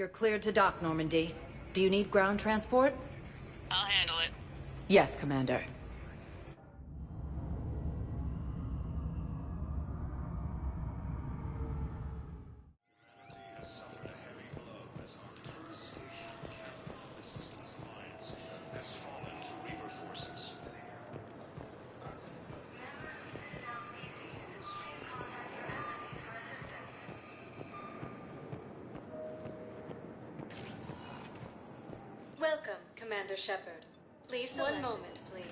You're cleared to dock, Normandy. Do you need ground transport? I'll handle it. Yes, Commander. Welcome, Commander Shepard. Please, one moment, please.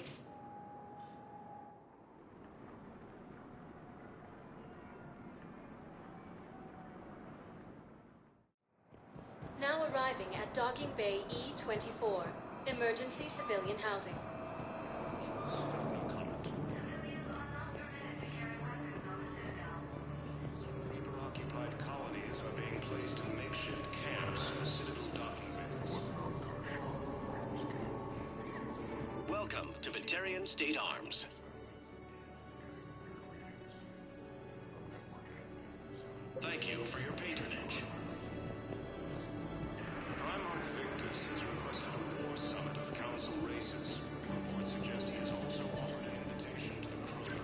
Now arriving at Docking Bay E-24, emergency civilian housing. Reaper-occupied colonies are being placed in makeshift camps in the Citadel docking bays. Welcome to Batarian State Arms. Thank you for your patronage. Primarch Victus has requested a war summit of Council races. Reports suggest he has also offered an invitation to the crew.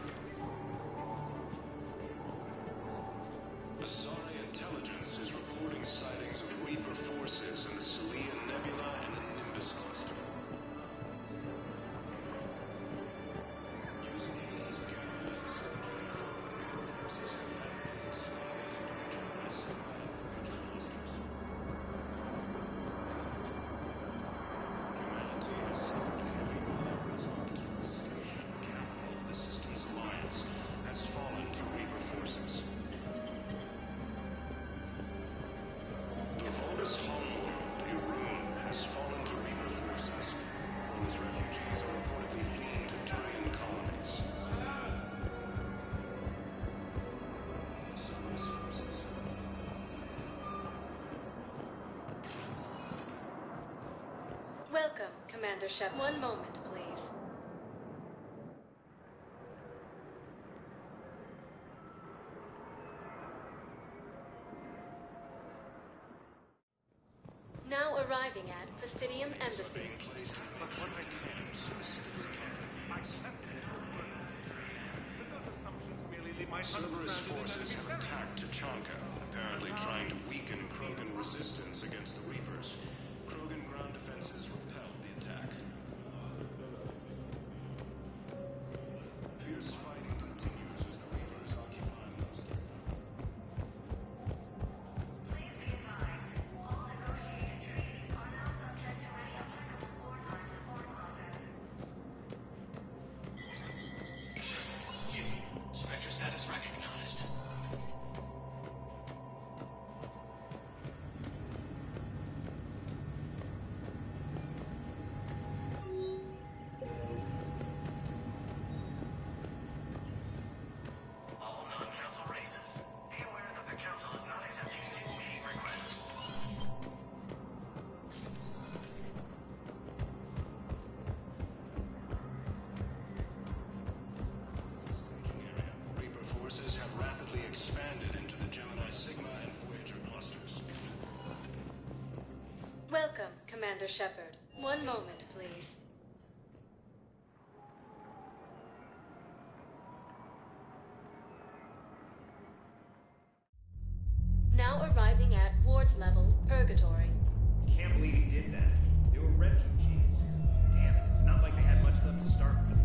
Asari intelligence is reporting sightings of Reaper forces in the Selian Nebula and the Nimbus cluster. Using Hades gamma as a surgery, Reaper forces have rapidly expanded into the Gemini Sigma and Voyager clusters. Humanity has suffered heavy losses. Arcturus Station, capital of the Systems Alliance, has fallen to Reaper forces. The Volus homeworld, Irun, has fallen to Reaper forces. Those refugees are reportedly fleeing to Turian colonies. Service forces. Welcome, Commander Shepard. One moment, please. Now arriving at Presidium Embassy. Being placed in makeshift camps in the Citadel docking bays. Cerberus forces have attacked Tachanka, apparently trying to weaken Krogan resistance against the Reapers. Krogan ground defenses repelled the attack. Fierce fighting continues as the Reapers occupy most of Spectre status recognized. All non-council races, be aware that the council is not accepting any meeting requests. area. Reaper forces have rapidly expanded into the Gemini Sigma and Voyager clusters. Welcome, Commander Shepard. One moment, please. Now arriving at ward level Purgatory. Can't believe he did that. They were refugees. Damn it, it's not like they had much left to start with.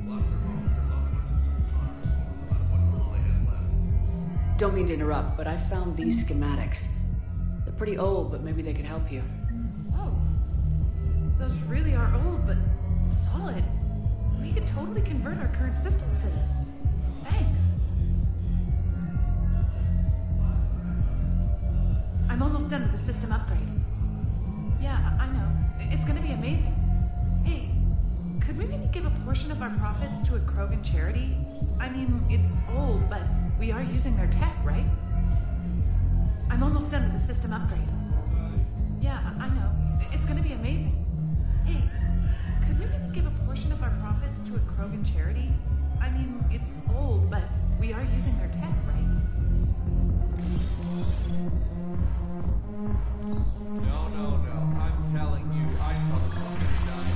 Lost their homes, their loved ones, and some cars. A lot of what little they had left. Don't mean to interrupt, but I found these schematics. They're pretty old, but maybe they could help you. Whoa. Those really are old, but solid. We could totally convert our current systems to this. Thanks. I'm almost done with the system upgrade. Yeah, I know. It's gonna be amazing. Hey, could we maybe give a portion of our profits to a Krogan charity? I mean, it's old, but we are using their tech, right? I'm almost done with the system upgrade. Yeah, I know. It's gonna be amazing. Hey, could we maybe give a portion of our profits to a Krogan charity? I mean, it's old, but we are using their tech, right?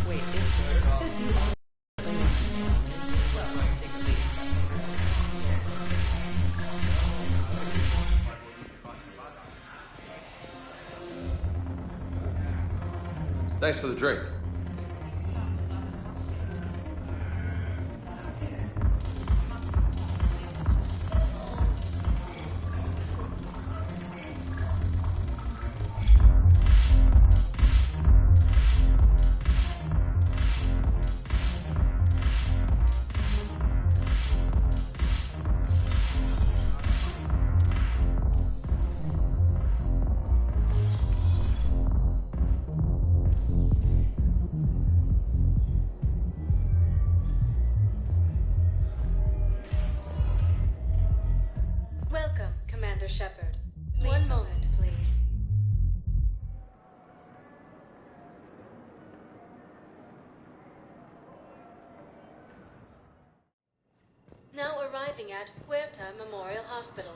Wait, is this you on? Thanks for the drink. Welcome, Commander Shepard. One moment, please. Now arriving at Huerta Memorial Hospital.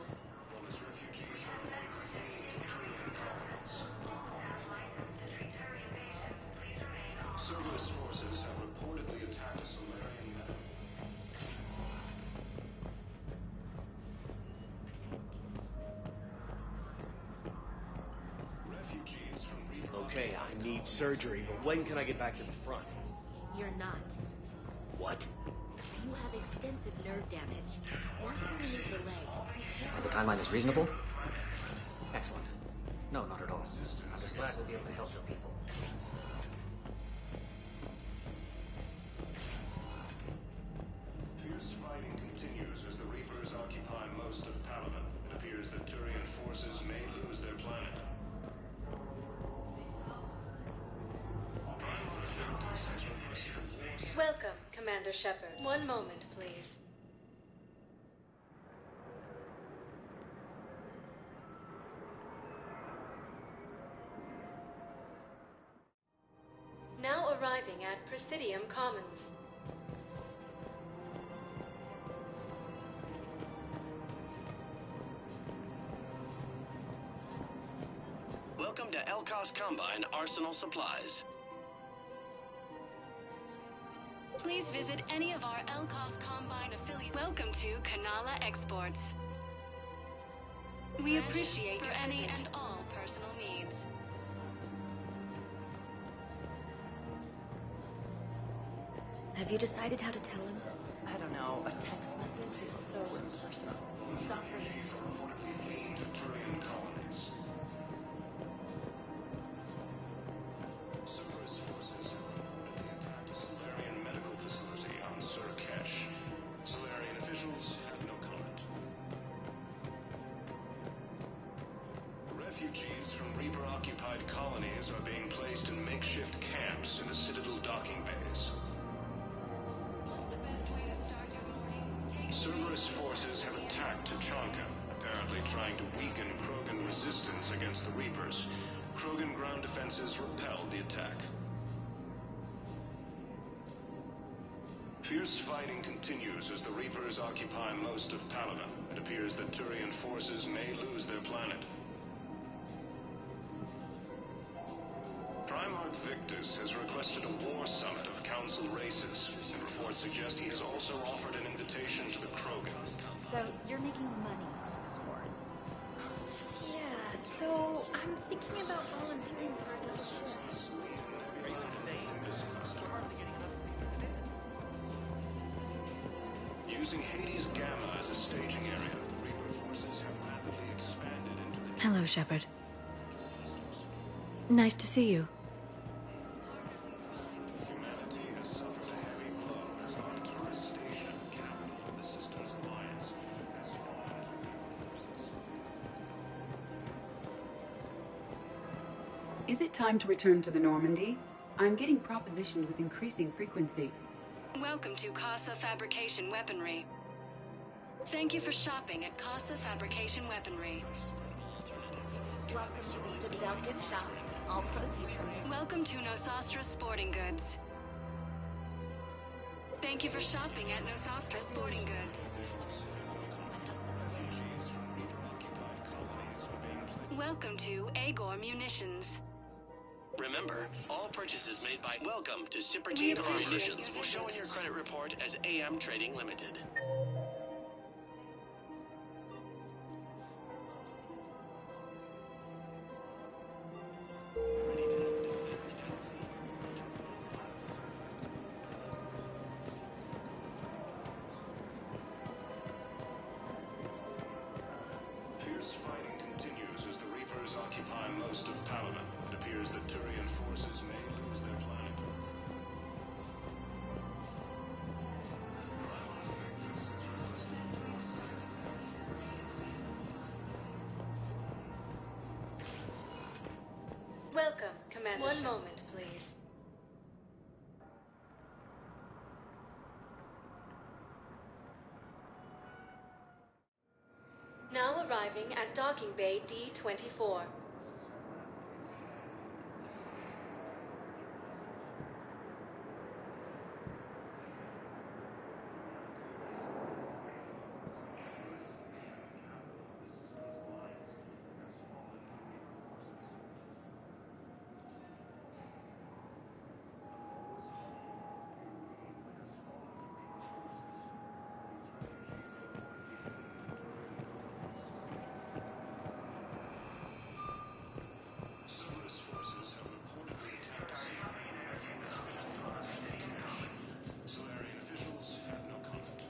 Homeless refugees are reportedly fleeing to Turian colonies. Cerberus forces have reportedly attacked a Solarian medical. Refugees from Reaper. Okay, I need surgery, but when can I get back to the front? You're not. What? You have extensive nerve damage. Once we remove the leg, The timeline is reasonable? Excellent. No, not at all. I'm just glad we'll be able to help your people. Fierce fighting continues as the Reapers occupy most of Paragon. It appears that Turian forces may lose their planet. Welcome, Commander Shepard. One moment, please. Now arriving at Presidium Commons. Welcome to Elkos Combine Arsenal Supplies. Please visit any of our Elkos Combine affiliates. Welcome to Kanala Exports. We appreciate your any and all personal needs. have you decided how to tell him? I don't know. A text message is so impersonal. It's not for me. Reportedly fleeing to Turian colonies. Cerberus forces have reportedly attacked a Solarian medical facility on Surkesh. Solarian officials have no comment. Refugees from Reaper-occupied colonies are being placed in makeshift camps in the Citadel docking bays. What's the best way to start your morning? Cerberus forces have attacked Tachanka, apparently trying to weaken Krogan resistance against the Reapers. Krogan ground defenses repelled the attack. Fierce fighting continues as the Reapers occupy most of Paragon. It appears that Turian forces may lose their planet. Primarch Victus has requested a war summit of Council races, and reports suggest he has also offered an invitation to the Krogan. So, you're making money from this war? Yeah, so I'm thinking about volunteering for a double shift. Using Hades Gamma as a staging area, Reaper forces have rapidly expanded into the... Hello, Shepard. Nice to see you. Humanity has suffered a heavy blow as Arcturus Station, capital of the Sisters Alliance, has fallen. Is it time to return to the Normandy? I'm getting propositioned with increasing frequency. Welcome to Casa Fabrication Weaponry. Thank you for shopping at Casa Fabrication Weaponry. Welcome to the Citadel gift shop. All proceeds from the... Welcome to Nosastra Sporting Goods. Thank you for shopping at Nosastra Sporting Goods. Refugees from Reaper-occupied colonies are being placed. Welcome to Agor Munitions. Remember, all purchases made by Welcome to We Superteam appreciate Acquisitions your will show in visit. your credit report as AM Trading Limited. Fierce fighting continues as the Reapers occupy most of Paragon. It appears that Turian forces may lose their planet. Welcome, Commander. One moment, please. Now arriving at Docking Bay D-24. Cerberus forces have reportedly attacked Solarian officials have no comment.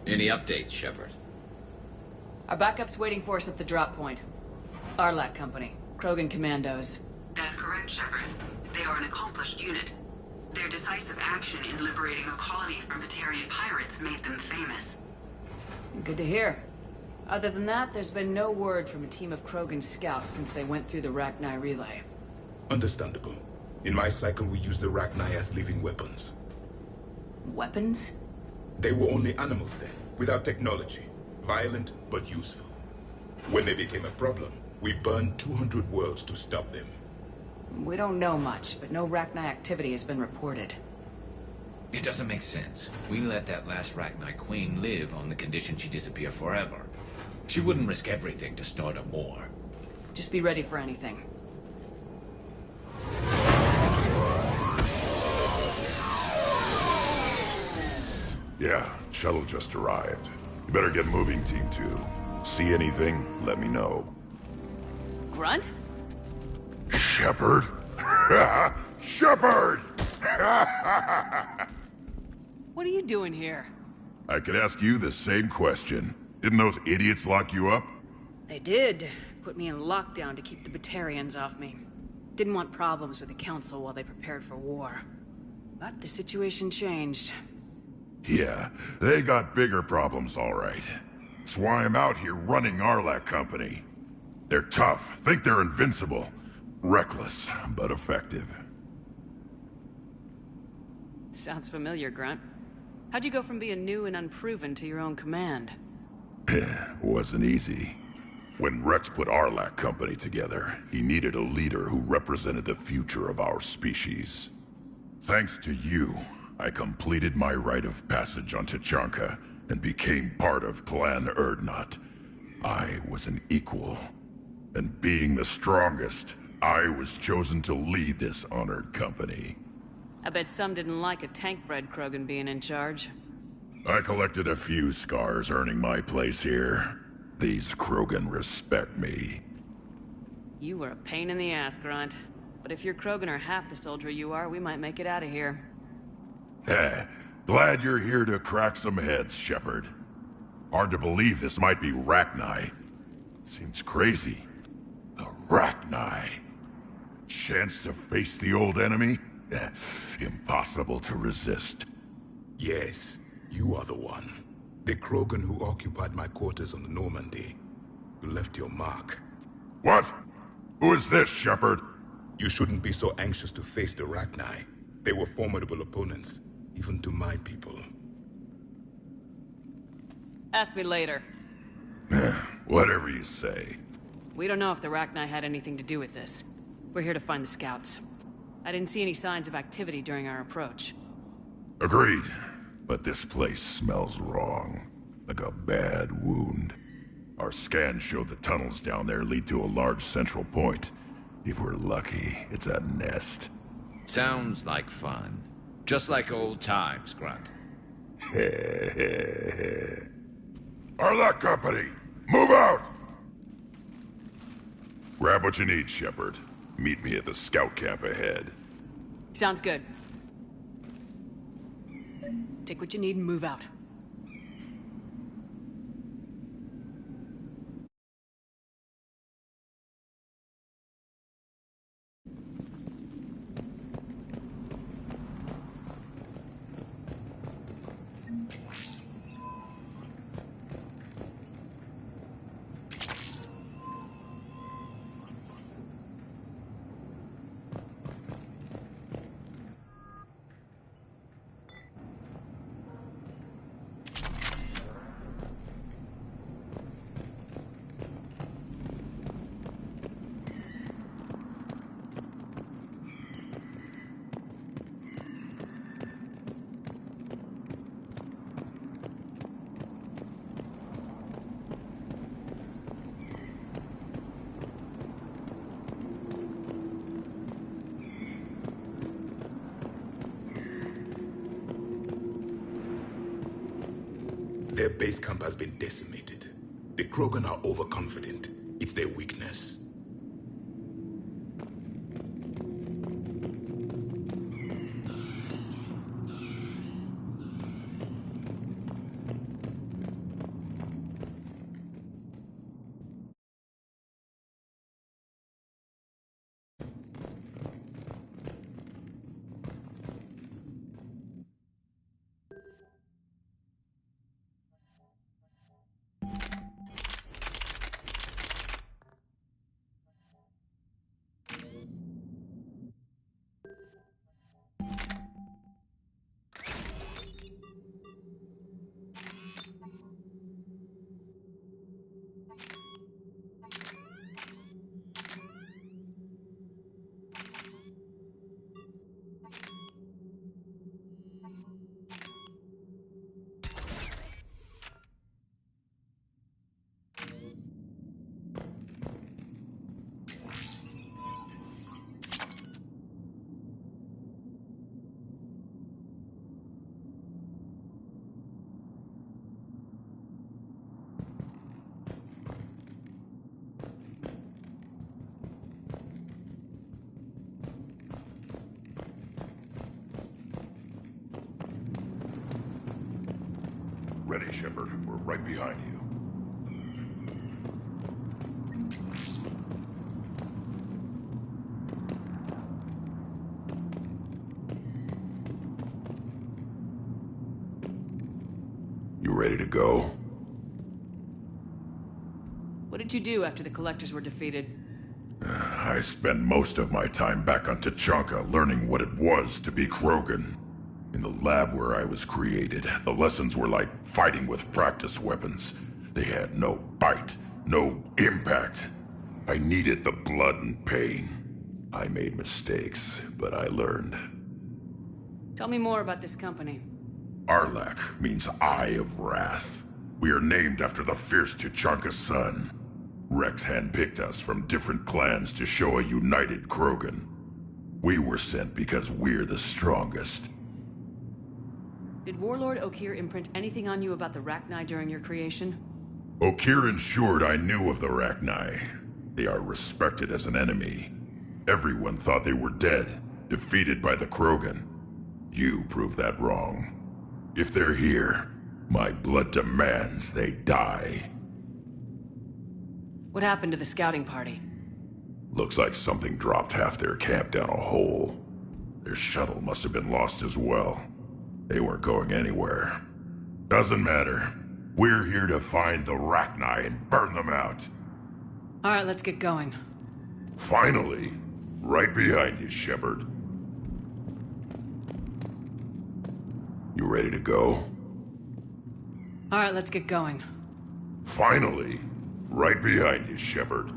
Any updates, Shepard? Our backup's waiting for us at the drop point. Arlac Company, Krogan Commandos. That's correct, Shepard. They are an accomplished unit. Their decisive action in liberating a colony from Batarian pirates made them famous. Good to hear. Other than that, there's been no word from a team of Krogan scouts since they went through the Rachni relay. Understandable. In my cycle, we use the Rachni as living weapons. Weapons? They were only animals then, without technology. Violent, but useful. When they became a problem, we burned 200 worlds to stop them. We don't know much, but no Rachni activity has been reported. It doesn't make sense. We let that last Rachni Queen live on the condition she disappear forever. She wouldn't risk everything to start a war. Just be ready for anything. Yeah, shuttle just arrived. You better get moving, Team 2. See anything, let me know. Grunt? Shepard? Shepard! What are you doing here? I could ask you the same question. Didn't those idiots lock you up? They did. Put me in lockdown to keep the Batarians off me. Didn't want problems with the Council while they prepared for war. But the situation changed. Yeah, they got bigger problems, all right. That's why I'm out here running Arlac Company. They're tough, think they're invincible. Reckless, but effective. Sounds familiar, Grunt. How'd you go from being new and unproven to your own command? Wasn't easy. When Rex put Arlac Company together, he needed a leader who represented the future of our species. Thanks to you, I completed my rite of passage on Tachanka and became part of Clan Urdnot. I was an equal. And being the strongest, I was chosen to lead this honored company. I bet some didn't like a tank-bred Krogan being in charge. I collected a few scars earning my place here. These Krogan respect me. You were a pain in the ass, Grunt. But if your Krogan are half the soldier you are, we might make it out of here. Glad you're here to crack some heads, Shepard. Hard to believe this might be Rachni. Seems crazy. The Rachni. Chance to face the old enemy? Impossible to resist. Yes, you are the one. The Krogan who occupied my quarters on the Normandy. You left your mark. What? Who is this, Shepard? You shouldn't be so anxious to face the Rachni. They were formidable opponents, even to my people. Ask me later. Whatever you say. We don't know if the Rachni had anything to do with this. We're here to find the scouts. I didn't see any signs of activity during our approach. Agreed. But this place smells wrong. Like a bad wound. Our scans show the tunnels down there lead to a large central point. If we're lucky, it's a nest. Sounds like fun. Just like old times, Grunt. Arlac Company, move out! Grab what you need, Shepard. Meet me at the scout camp ahead. Sounds good. Take what you need and move out. Their base camp has been decimated. The Krogan are overconfident. It's their weakness. Ready, Shepard. We're right behind you. You ready to go? What did you do after the Collectors were defeated? I spent most of my time back on Tachanka learning what it was to be Krogan. In the lab where I was created, the lessons were like fighting with practice weapons. They had no bite, no impact. I needed the blood and pain. I made mistakes, but I learned. Tell me more about this company. Arlak means Eye of Wrath. We are named after the fierce Tachanka's son. Rex handpicked us from different clans to show a united Krogan. We were sent because we're the strongest. Did Warlord Okir imprint anything on you about the Rachni during your creation? Okir ensured I knew of the Rachni. They are respected as an enemy. Everyone thought they were dead, defeated by the Krogan. You proved that wrong. If they're here, my blood demands they die. What happened to the scouting party? Looks like something dropped half their camp down a hole. Their shuttle must have been lost as well. They weren't going anywhere. Doesn't matter. We're here to find the Rachni and burn them out. All right, let's get going. Finally. Right behind you, Shepard. You ready to go? All right, let's get going. Finally. Right behind you, Shepard.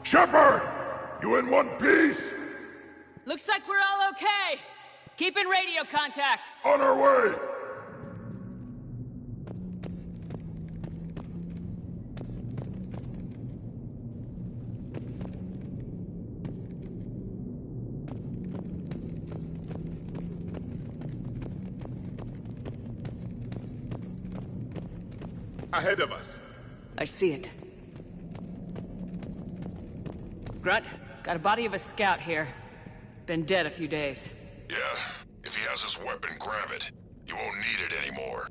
Shepard! You in one piece? Looks like we're all okay. Keep in radio contact. On our way! Ahead of us. I see it. Grunt, got a body of a scout here. Been dead a few days. Yeah, if he has his weapon, grab it. You won't need it anymore.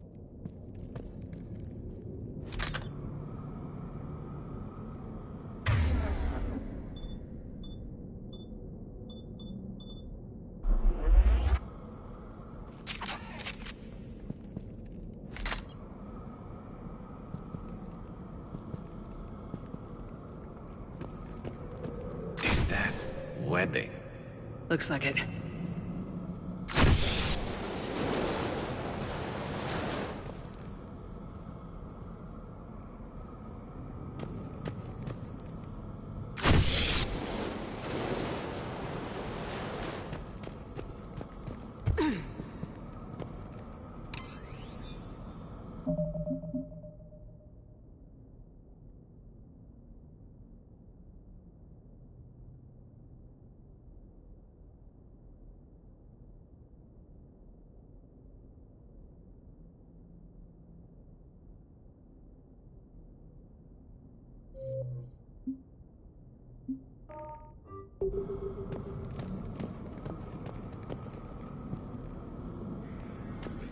webbing. Looks like it.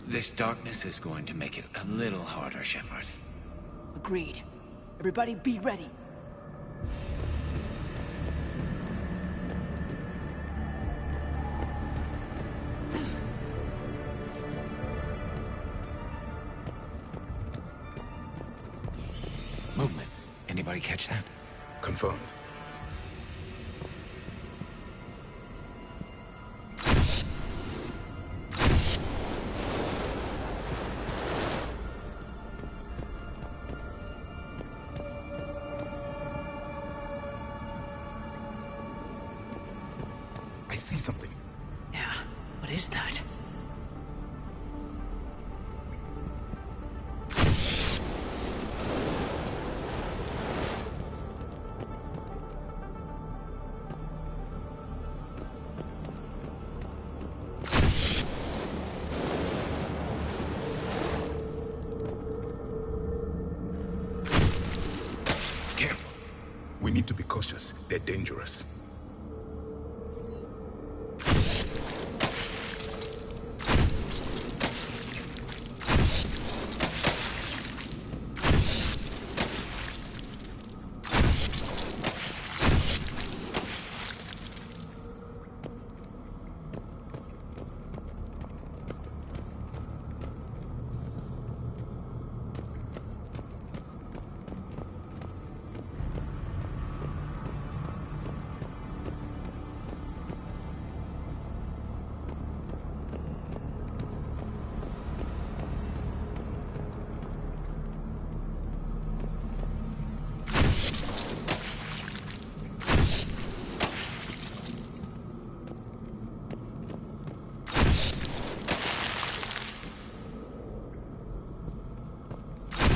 This darkness is going to make it a little harder, Shepard. Agreed. Everybody be ready. Movement. Anybody catch that? Confirmed. I see something. Yeah, what is that? Careful. We need to be cautious. They're dangerous.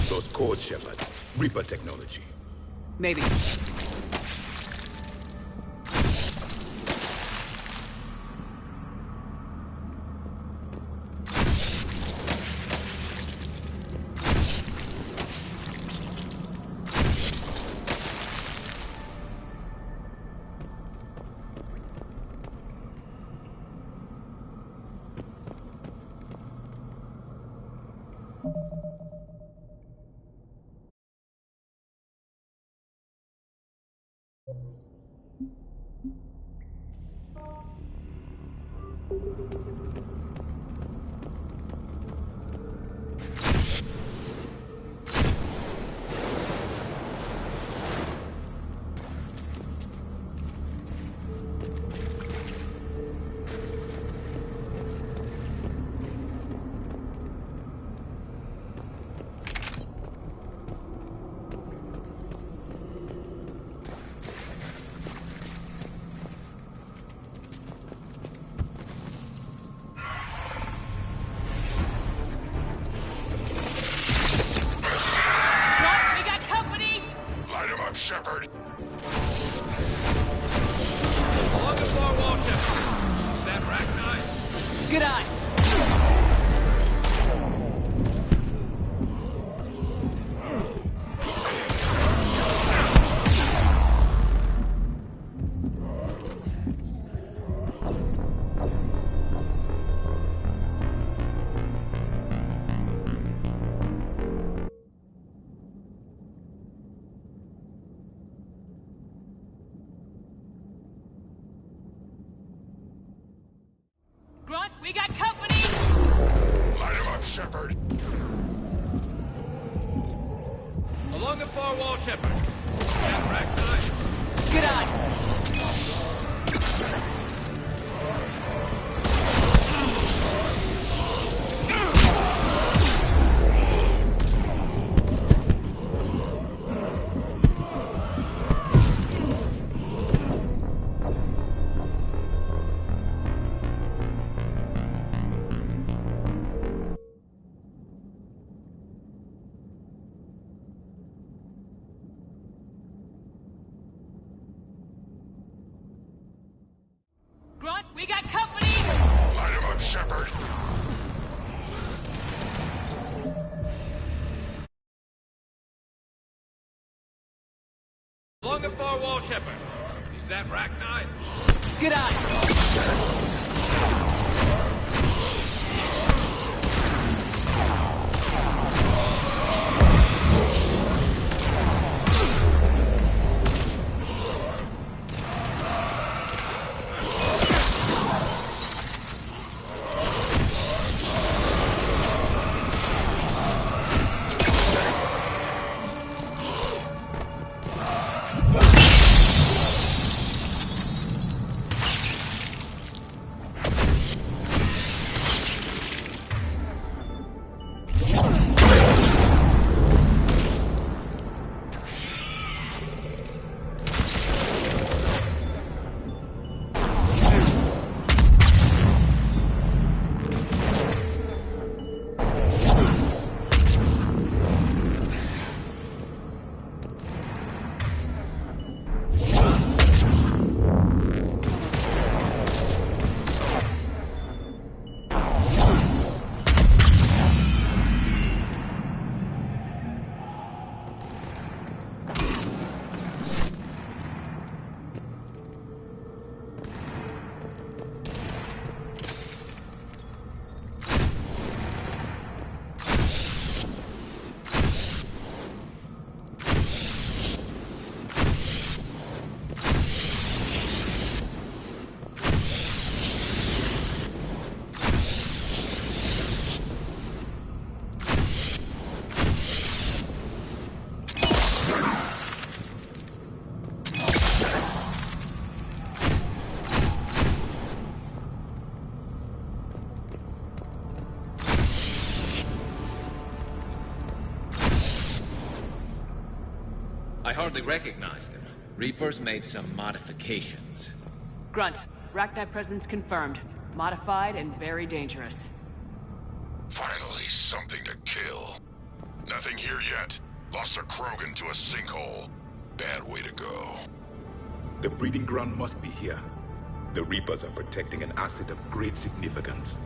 Those codes, Shepard. Reaper technology. Maybe. Shepard! Along the far wall, Shepard. Is that rack nice? Good eye. Grunt, we got company! Light him up, Shepard! Along the far wall, Shepard. That rack nice. Good eye. Along the far wall, Shepard. Is that Rachni? Good eye. I hardly recognized him. Reapers made some modifications. Grunt, Rachni presence confirmed. Modified and very dangerous. Finally, something to kill. Nothing here yet. Lost a Krogan to a sinkhole. Bad way to go. The breeding ground must be here. The Reapers are protecting an asset of great significance.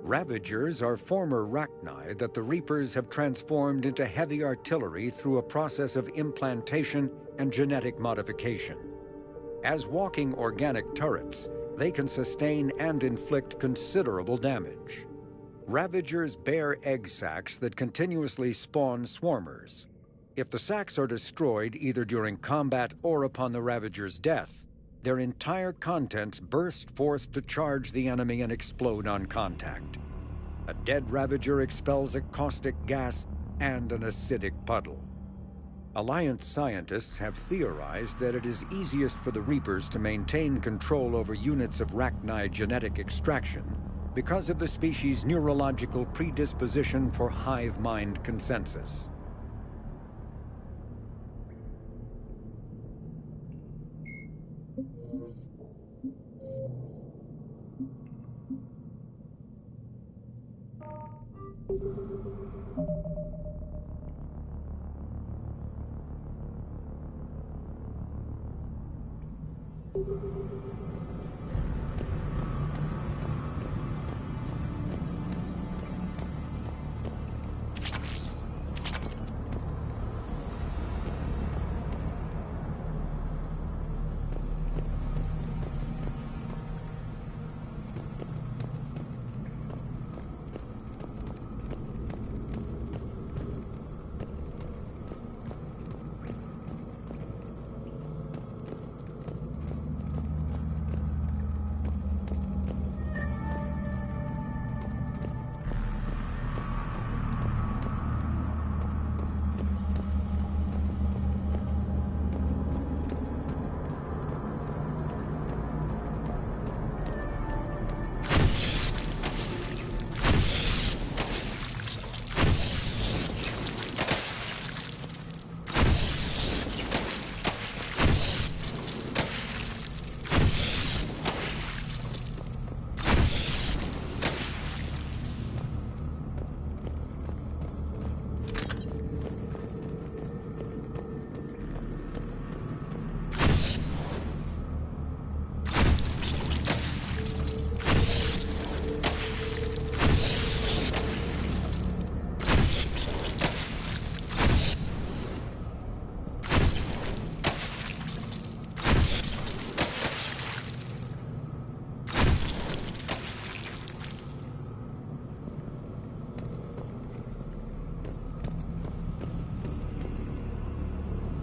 Ravagers are former Rachni that the Reapers have transformed into heavy artillery through a process of implantation and genetic modification. As walking organic turrets, they can sustain and inflict considerable damage. Ravagers bear egg sacs that continuously spawn swarmers. If the sacs are destroyed either during combat or upon the Ravager's death, their entire contents burst forth to charge the enemy and explode on contact. A dead Ravager expels a caustic gas and an acidic puddle. Alliance scientists have theorized that it is easiest for the Reapers to maintain control over units of Rachni genetic extraction because of the species' neurological predisposition for hive mind consensus.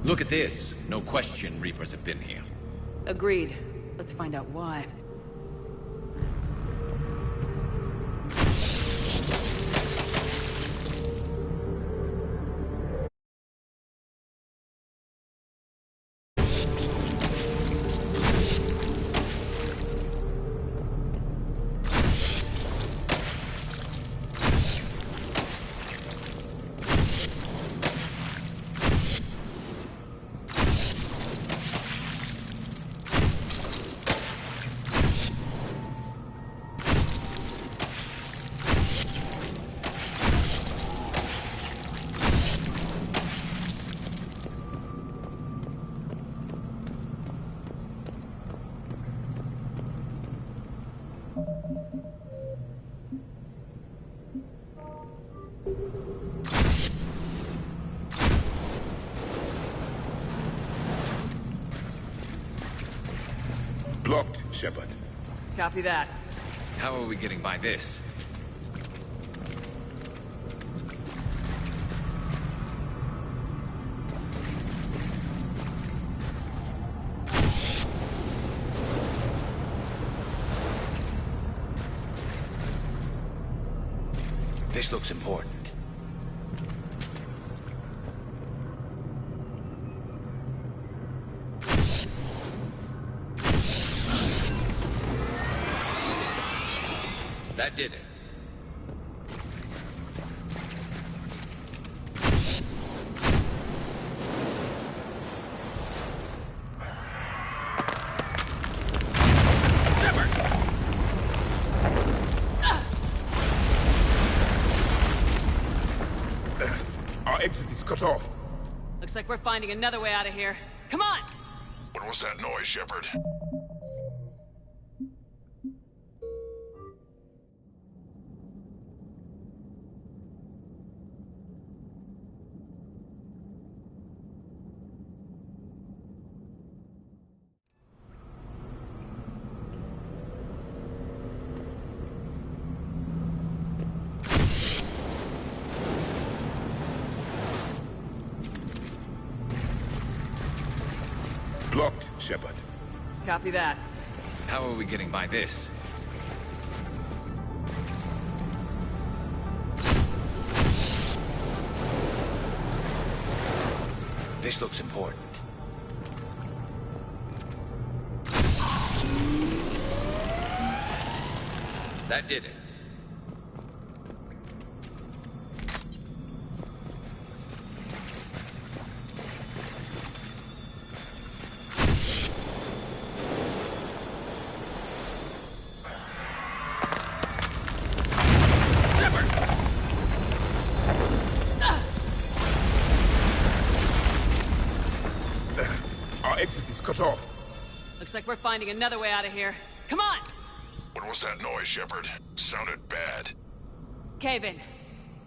Look at this. No question Reapers have been here. Agreed. Let's find out why. Blocked, Shepard. Copy that. How are we getting by this? This looks important. That did it. Our exit is cut off. Looks like we're finding another way out of here. Come on! What was that noise, Shepard? Blocked, Shepard. Copy that. How are we getting by this? This looks important. That did it. Our exit is cut off. Looks like we're finding another way out of here. Come on! What was that noise, Shepard? Sounded bad. Cave in.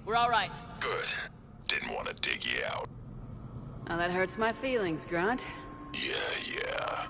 We're all right. Good. Didn't want to dig you out. Now that hurts my feelings, Grunt. Yeah.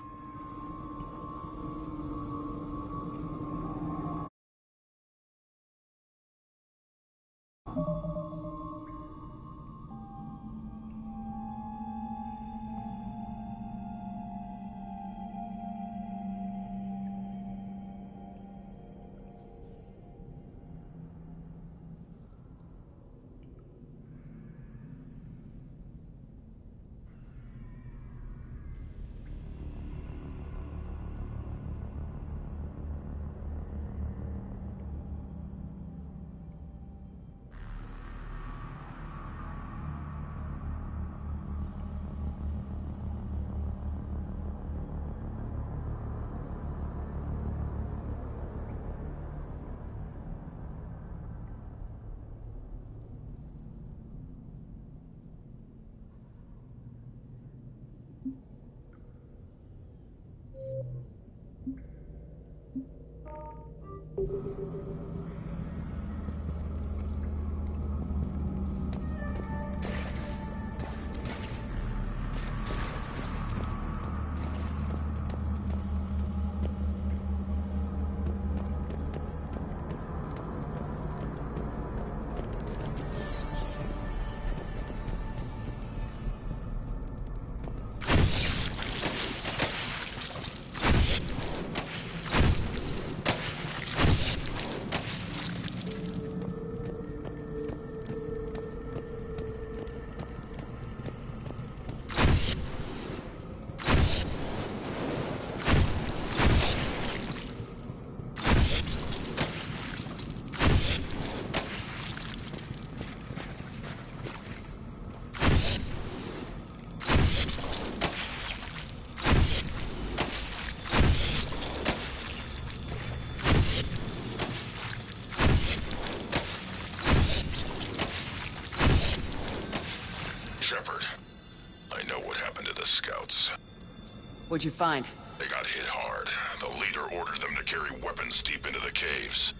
What'd you find? They got hit hard. The leader ordered them to carry weapons deep into the caves.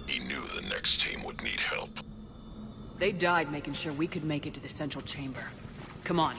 He knew the next team would need help. They died making sure we could make it to the central chamber. Come on.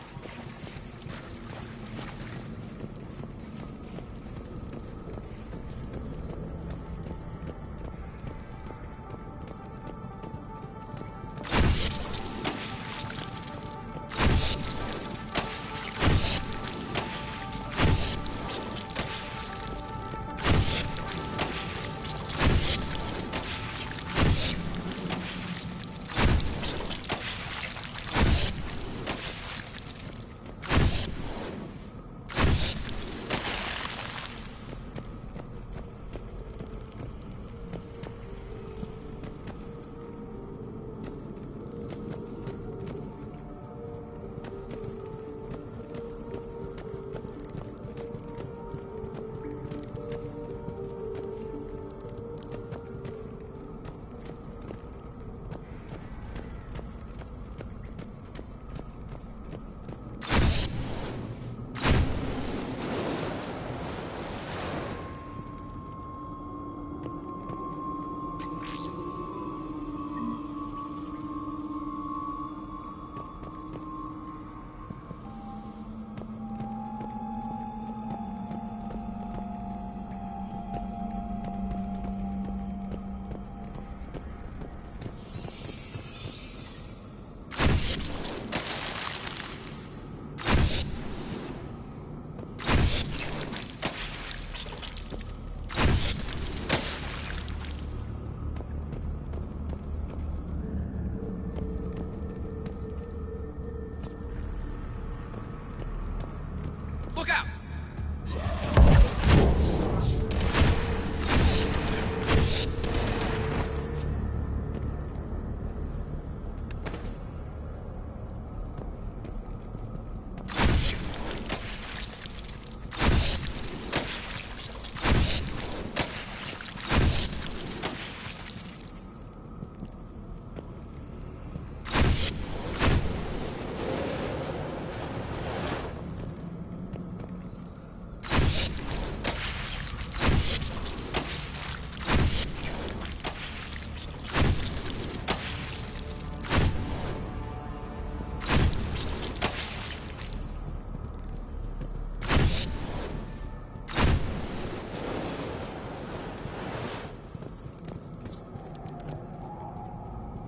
Look out!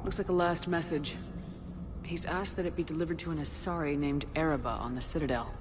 Looks like a last message. He's asked that it be delivered to an Asari named Ereba on the Citadel.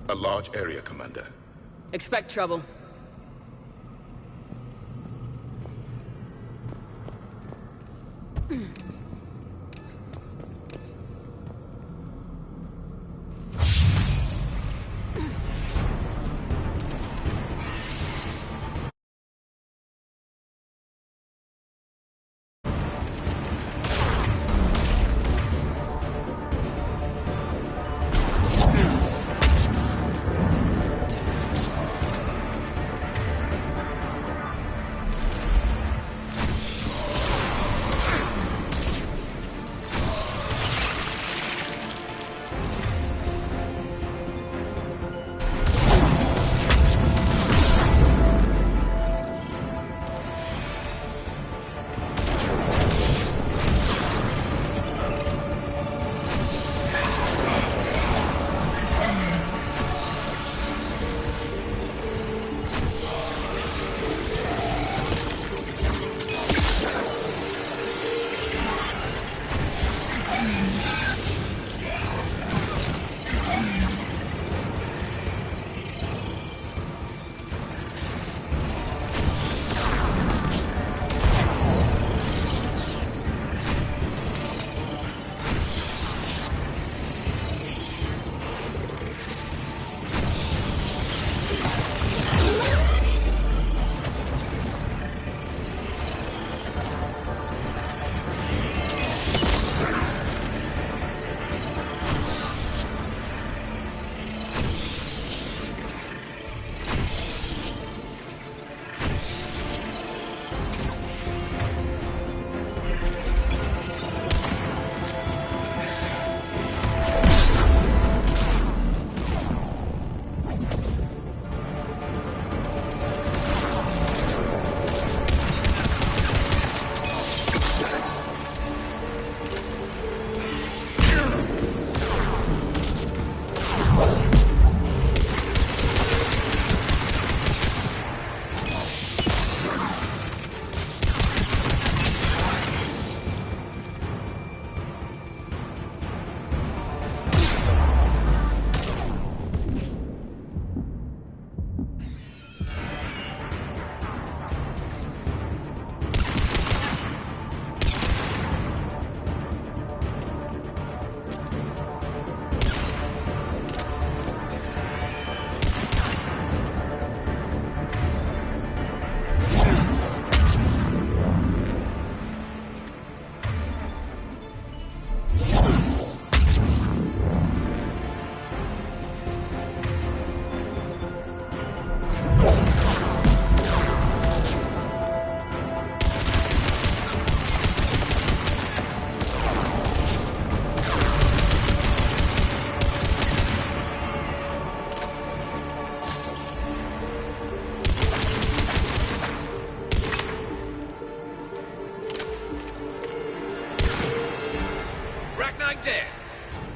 A large area, Commander. Expect trouble.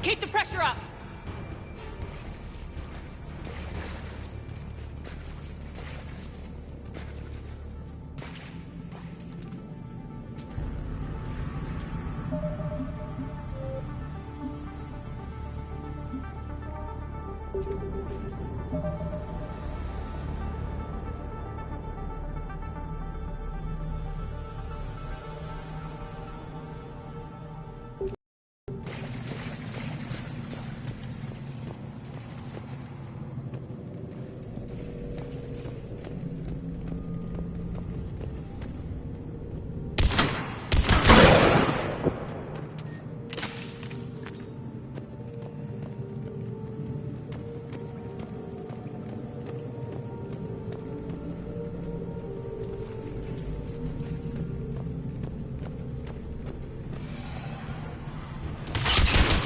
Keep the pressure up!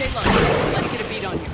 Stay low. Let me get a beat on you.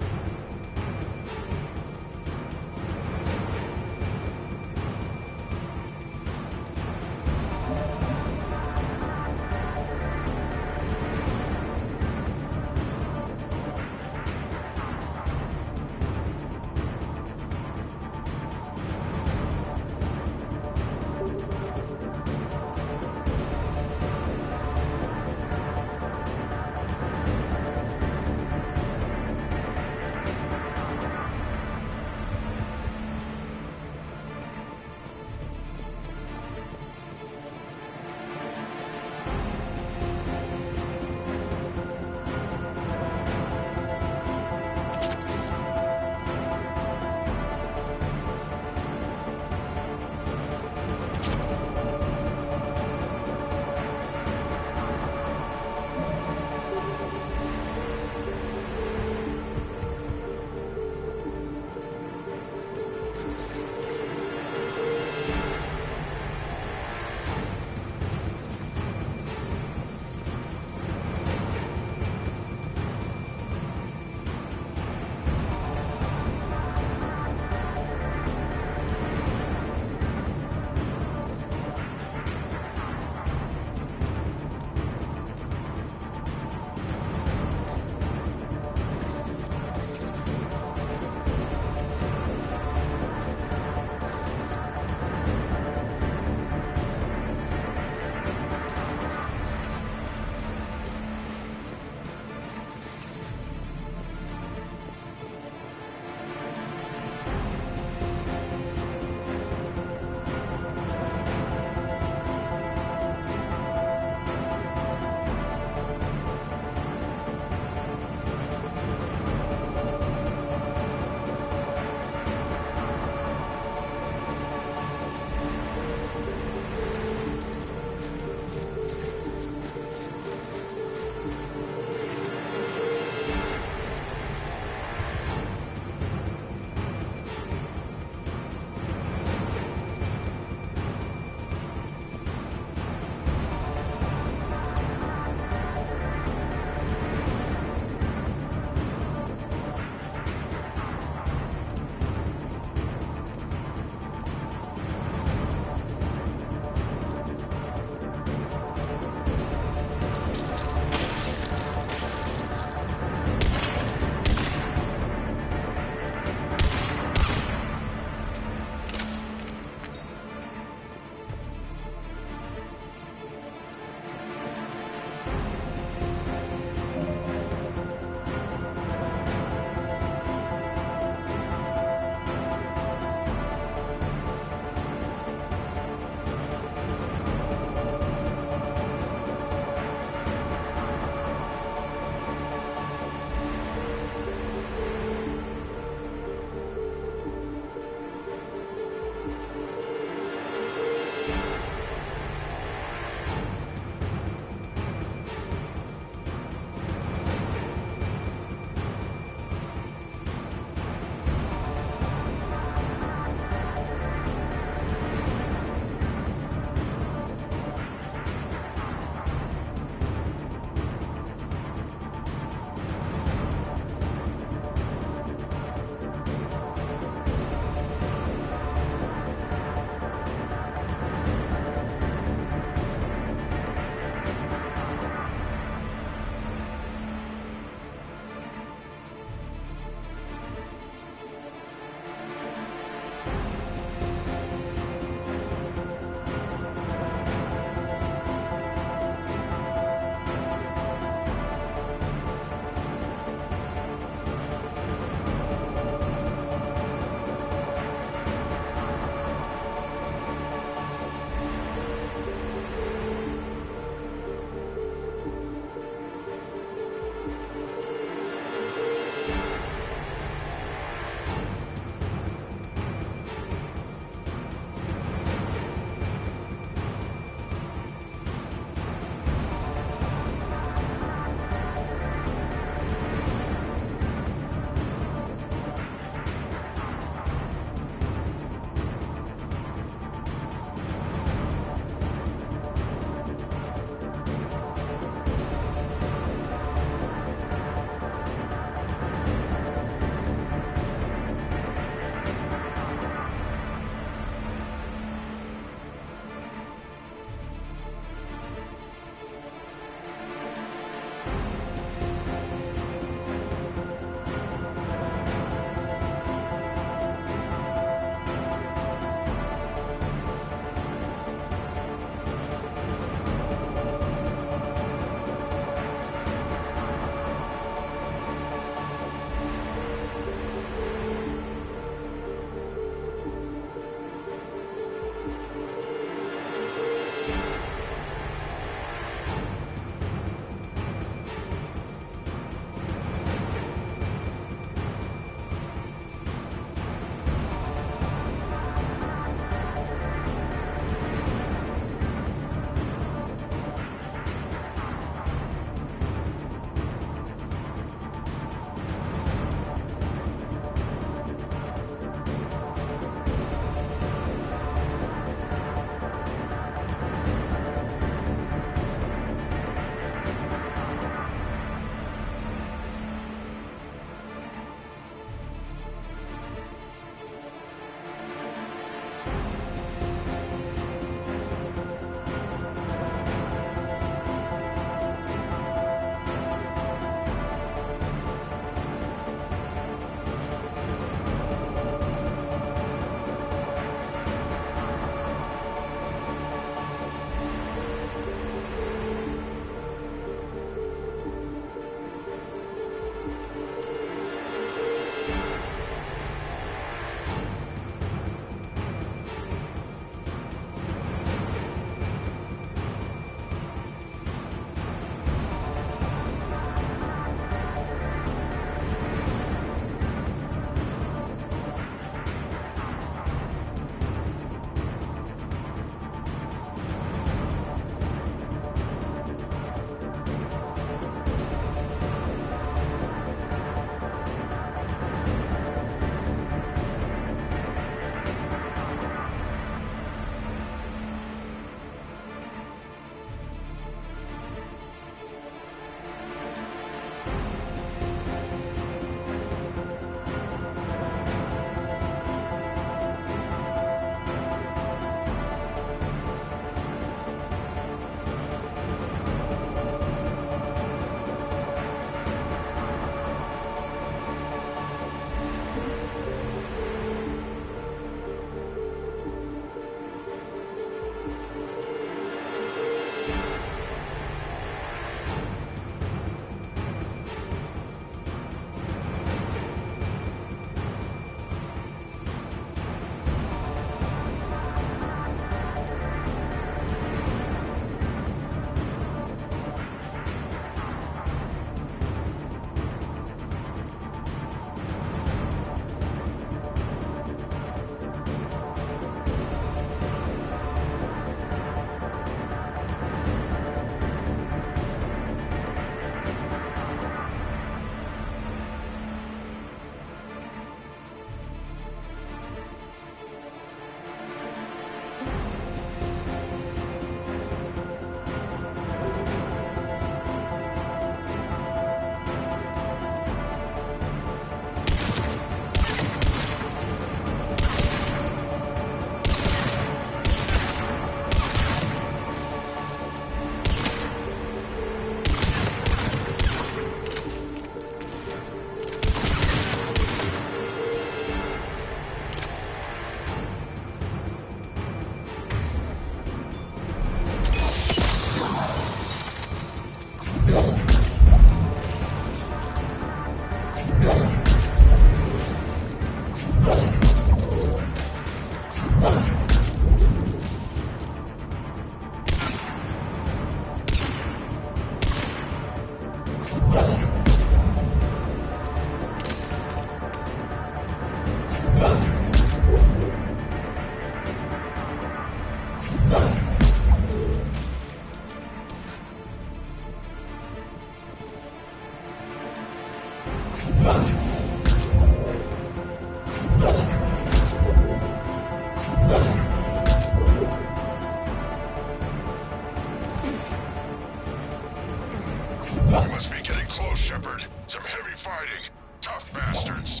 We must be getting close, Shepard. Some heavy fighting. Tough bastards.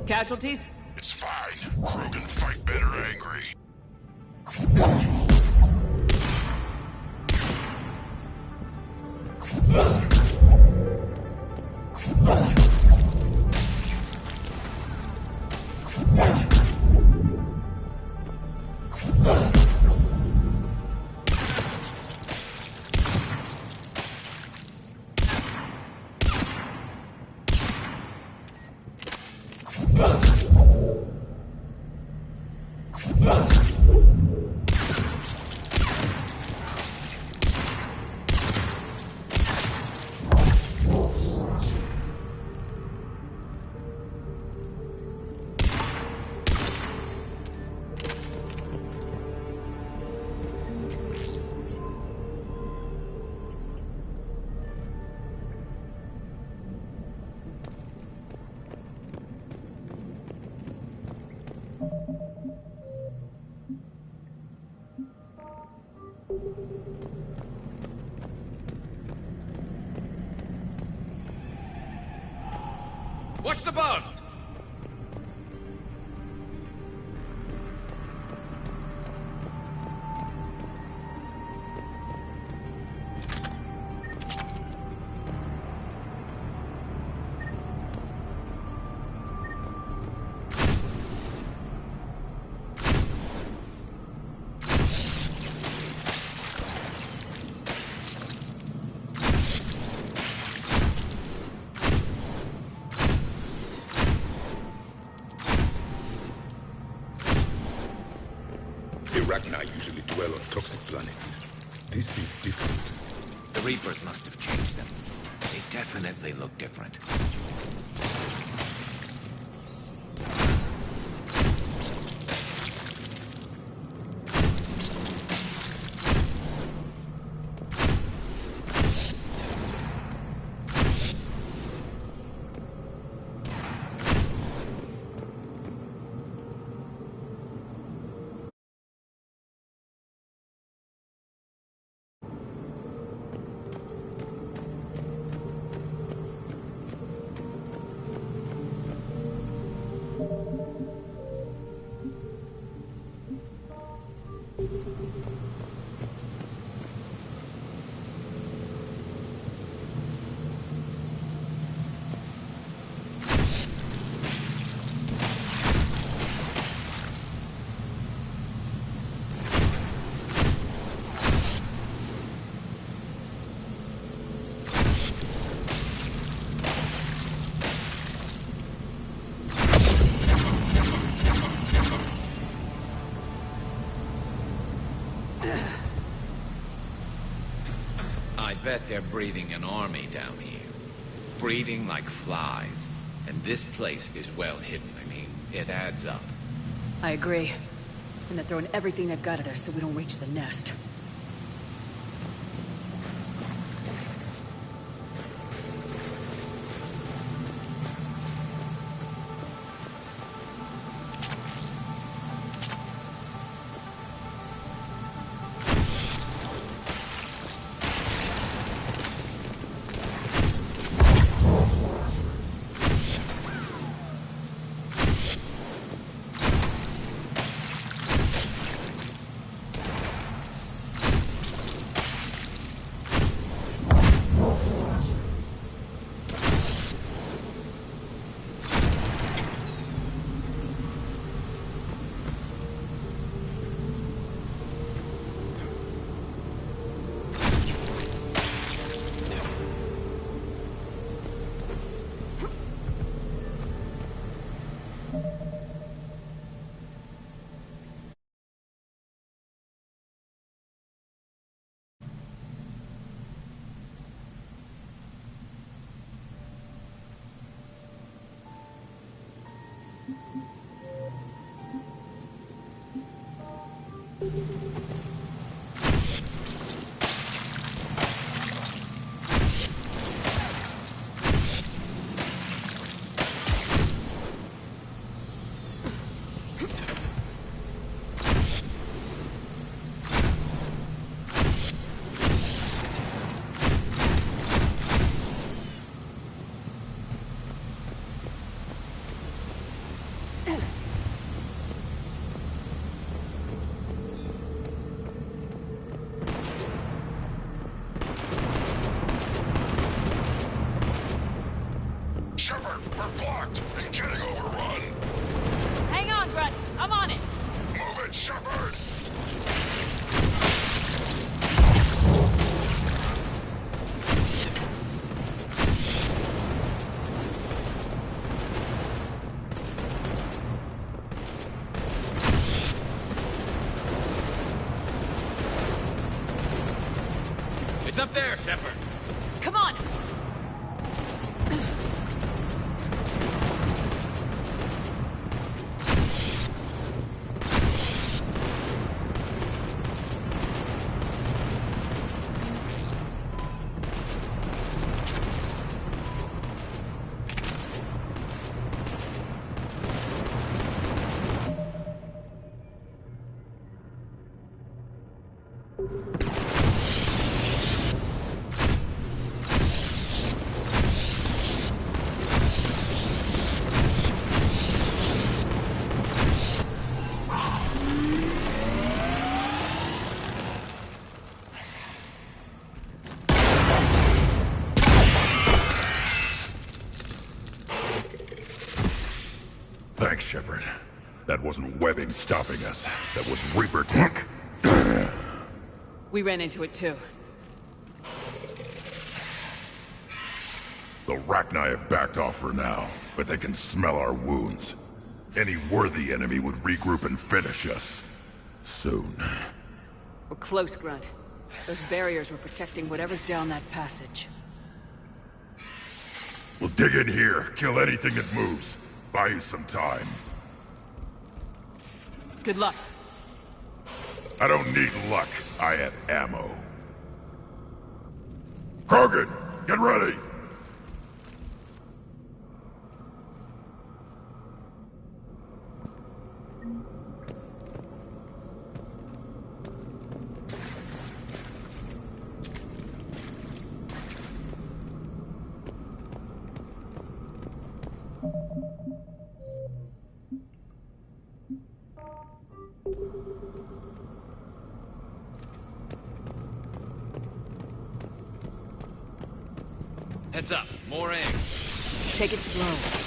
Casualties? It's fine. Krogan fight better angry. What's the bug? Ragnar usually dwell on toxic planets. This is different. The Reapers must have changed them. They definitely look different. I bet they're breeding an army down here. Breeding like flies. And this place is well hidden. I mean, it adds up. I agree. And they're throwing everything they've got at us so we don't reach the nest. We're blocked and getting overrun. Hang on, Grunt. I'm on it. Move it, Shepard! It's up there, Shepard. Come on. Thanks, Shepard. That wasn't webbing stopping us. That was Reaper tech. We ran into it too. The Rachni have backed off for now, but they can smell our wounds. Any worthy enemy would regroup and finish us. Soon. We're close, Grunt. Those barriers were protecting whatever's down that passage. We'll dig in here, kill anything that moves. Buy you some time. Good luck. I don't need luck. I have ammo. Krogan, get ready! Heads up, more aim. Take it slow.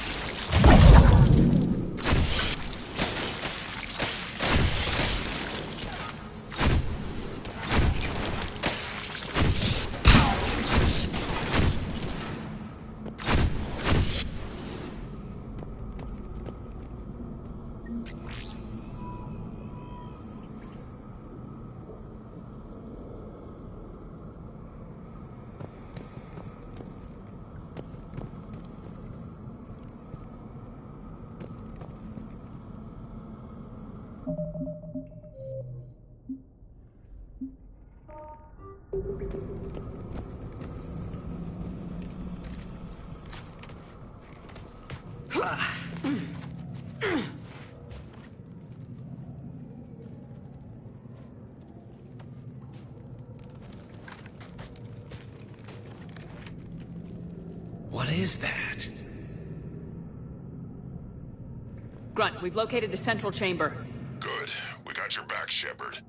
What is that? Grunt, we've located the central chamber. Good. We got your back, Shepard.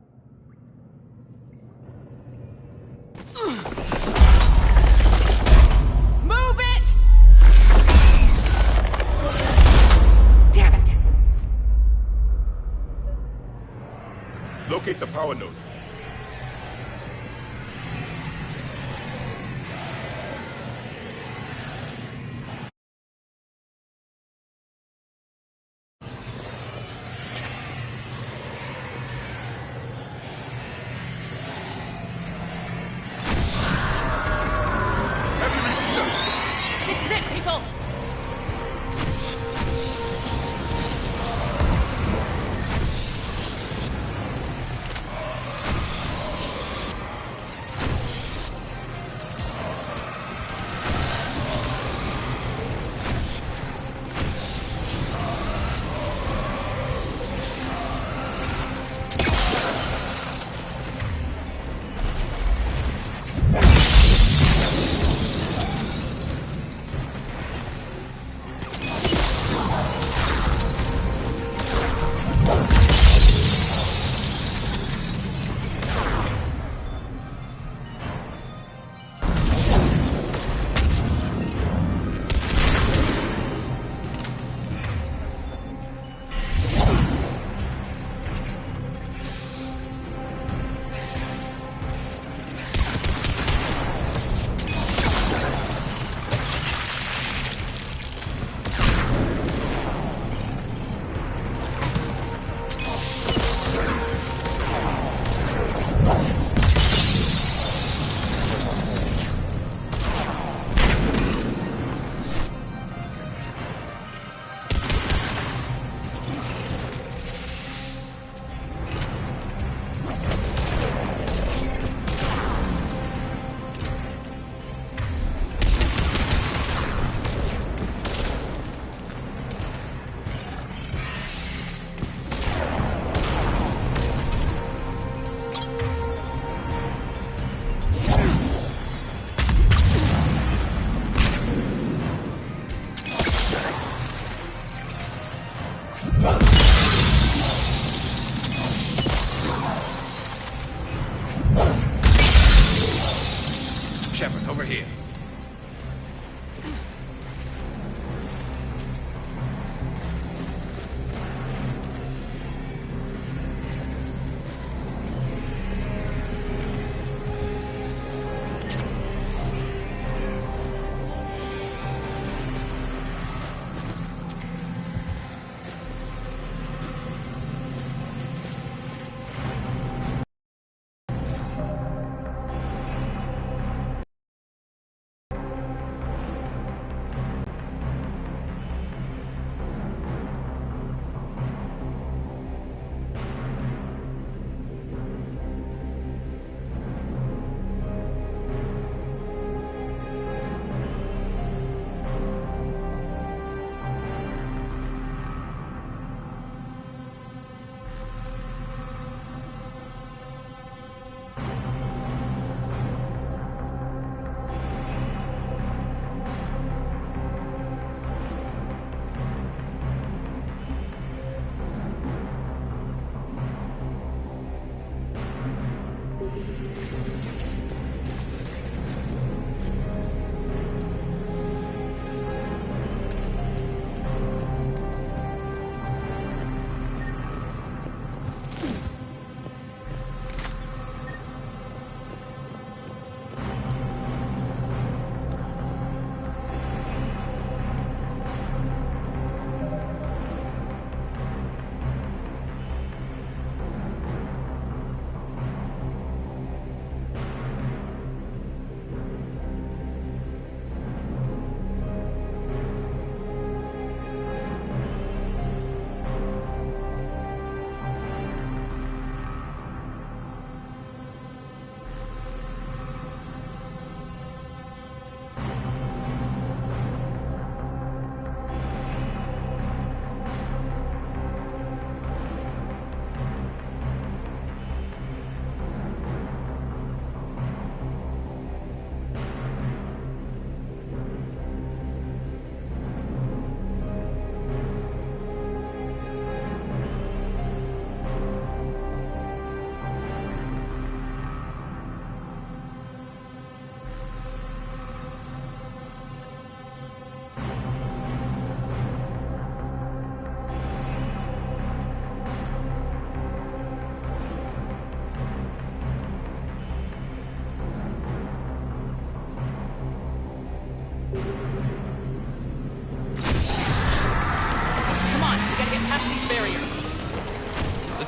Move it! Damn it! Locate the power node. This is it, people! Shepard, over here.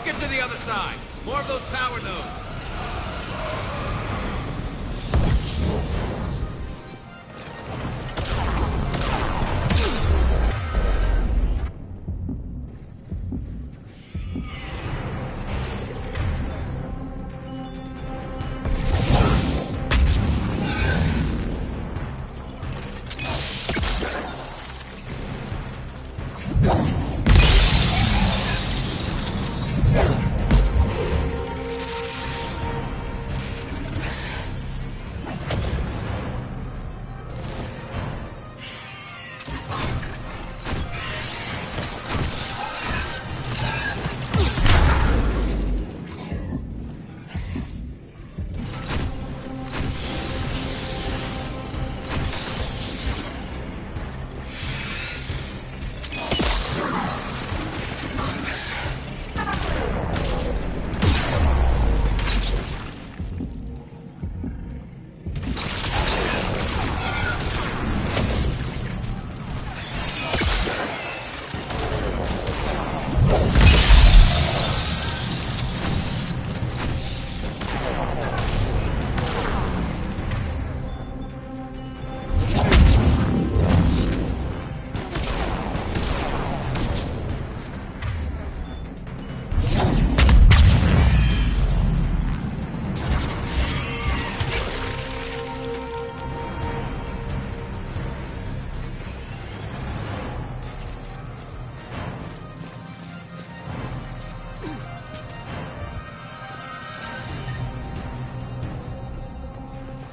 To the other side. More of those power nodes.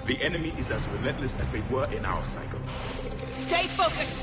The enemy is as relentless as they were in our cycle. Stay focused!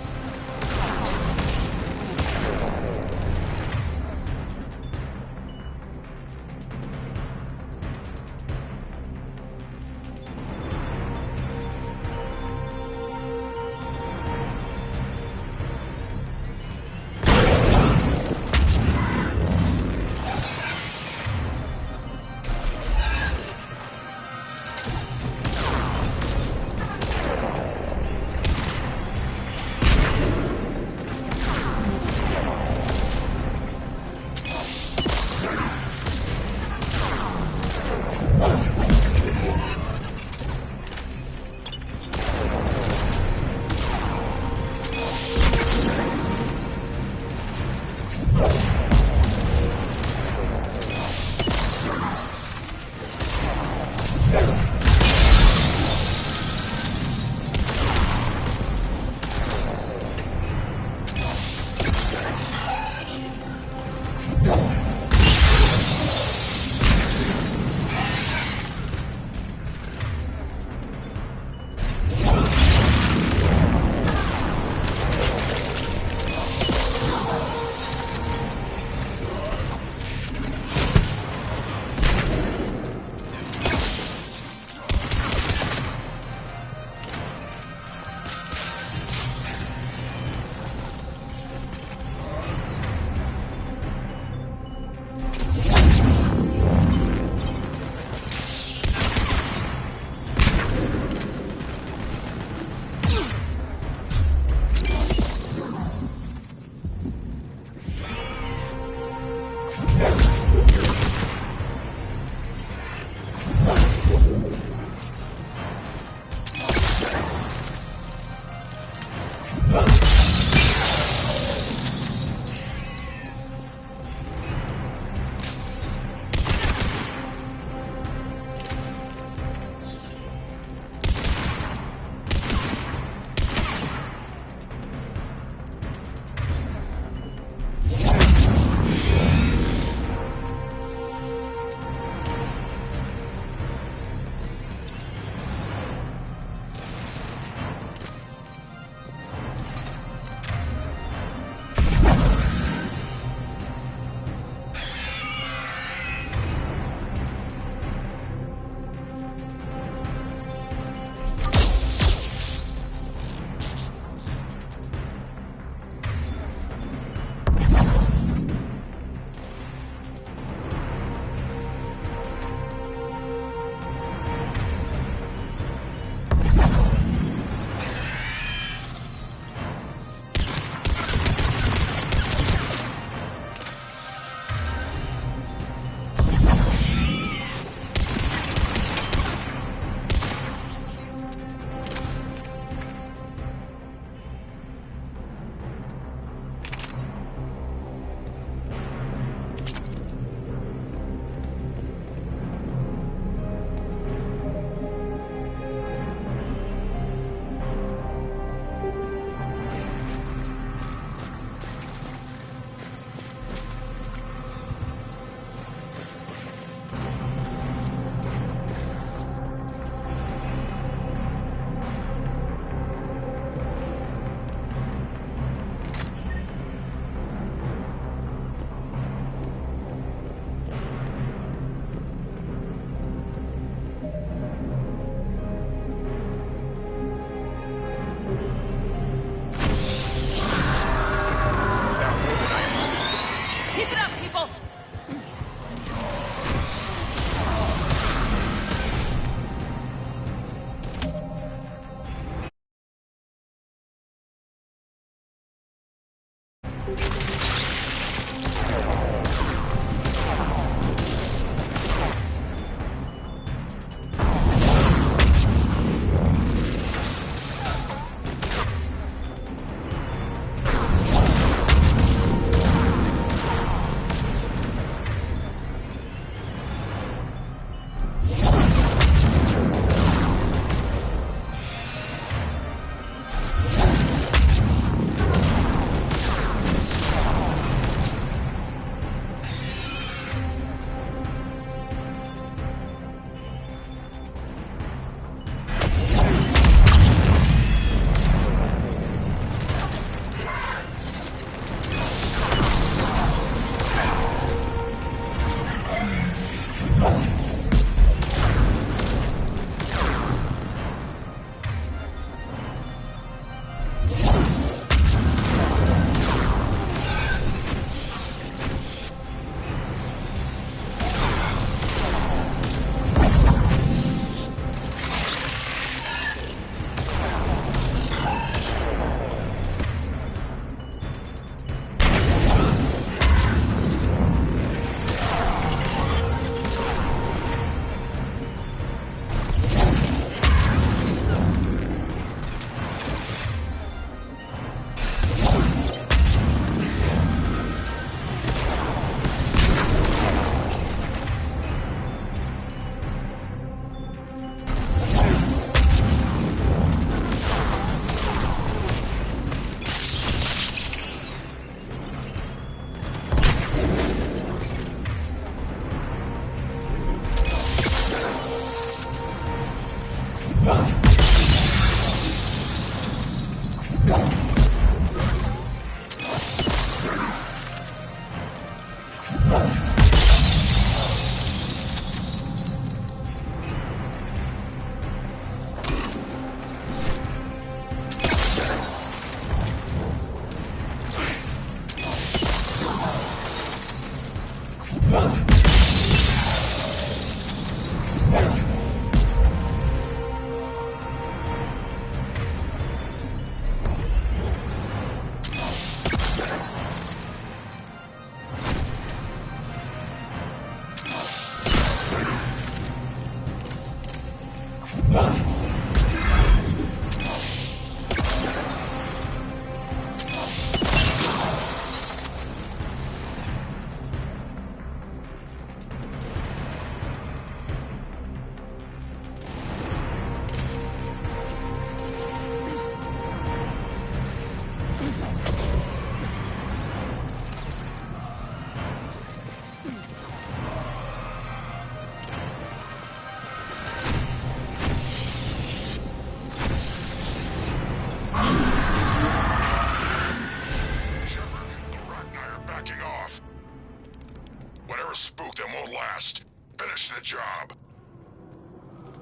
Finish the job.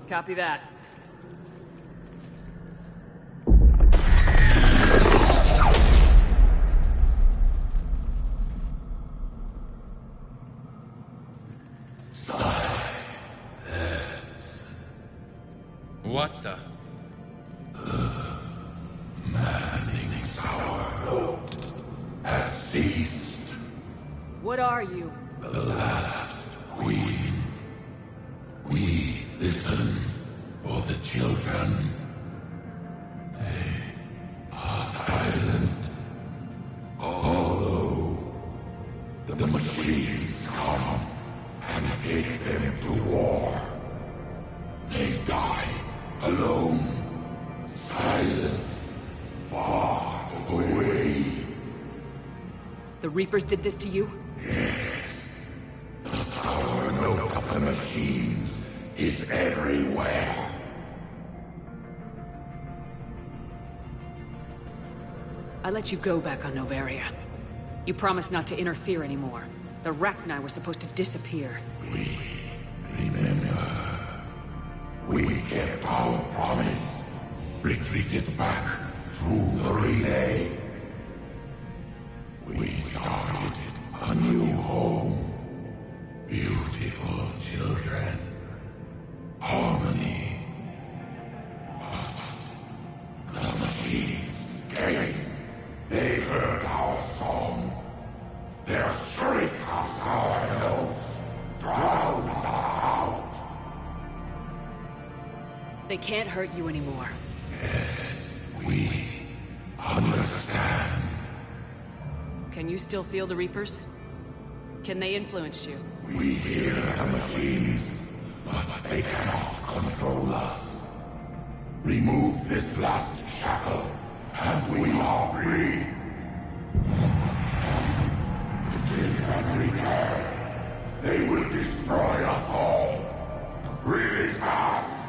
Copy that. What the? Maddening's our note has ceased. What are you? The last queen. We listen for the children. They are silent. Although the machines come and take them to war, they die alone, silent, far away. The Reapers did this to you? Yes. The sour note of the machines is everywhere. I let you go back on Novaria. You promised not to interfere anymore. The Rachni were supposed to disappear. We remember. We kept our promise. Retreated back through the relay. We started a new home. Beautiful children. Harmony. But the machines came. They heard our song. They can't hurt you anymore. Yes, we understand. Can you still feel the Reapers? Can they influence you? We hear the machines, but they cannot control us. Remove this last shackle, and we are free. Till can return, they will destroy us all. Really fast.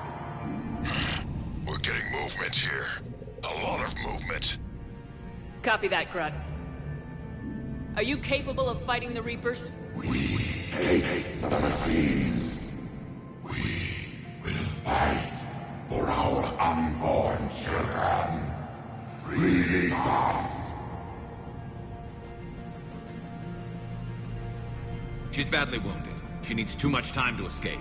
We're getting movement here. A lot of movement. Copy that, Grunt. Are you capable of fighting the Reapers? We hate the machines. We will fight for our unborn children. Release us. She's badly wounded. She needs too much time to escape.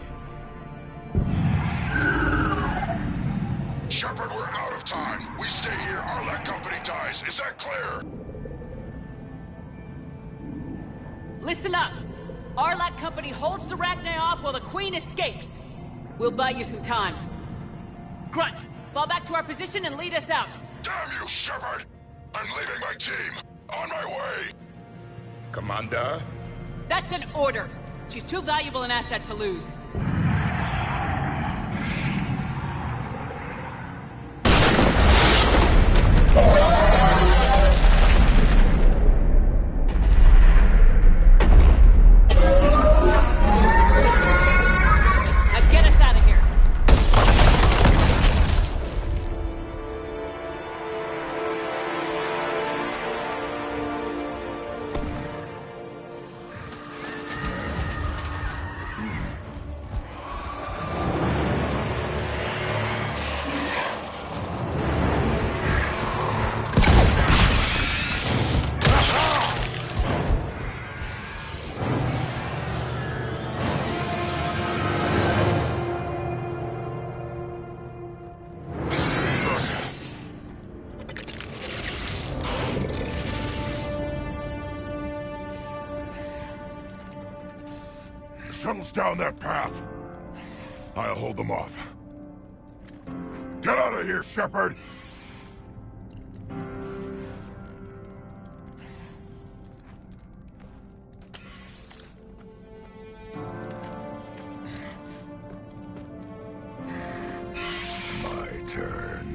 Shepard, we're out of time. We stay here, our company dies. Is that clear? Listen up! Arlac Company holds the Rachni off while the Queen escapes. We'll buy you some time. Grunt, fall back to our position and lead us out. Damn you, Shepard! I'm leaving my team. On my way. Commander? That's an order. She's too valuable an asset to lose. Shuttle's down that path. I'll hold them off. Get out of here, Shepard! My turn.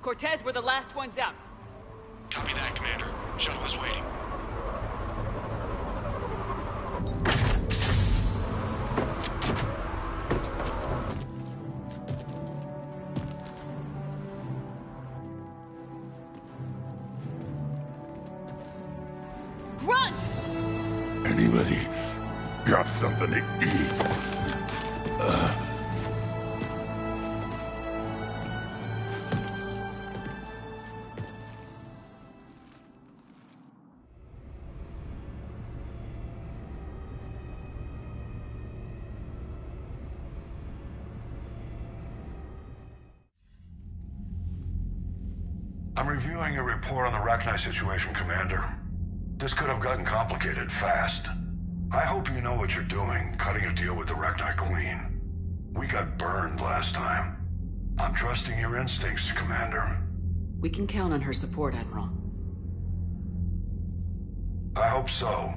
Cortez, we're the last ones out. Copy that, Commander. Shuttle is waiting. Grunt! Anybody got something to eat? I'm reviewing your report on the Rachni situation, Commander. This could have gotten complicated fast. I hope you know what you're doing, cutting a deal with the Rachni Queen. We got burned last time. I'm trusting your instincts, Commander. We can count on her support, Admiral. I hope so.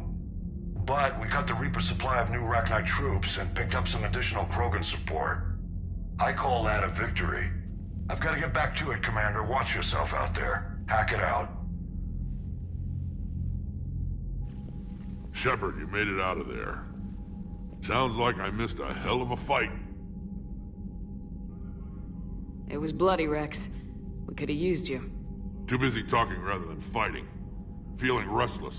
But we cut the Reaper supply of new Rachni troops and picked up some additional Krogan support. I call that a victory. I've got to get back to it, Commander. Watch yourself out there. Hack it out. Shepard, you made it out of there. Sounds like I missed a hell of a fight. It was bloody, Rex. We could have used you. Too busy talking rather than fighting. Feeling restless.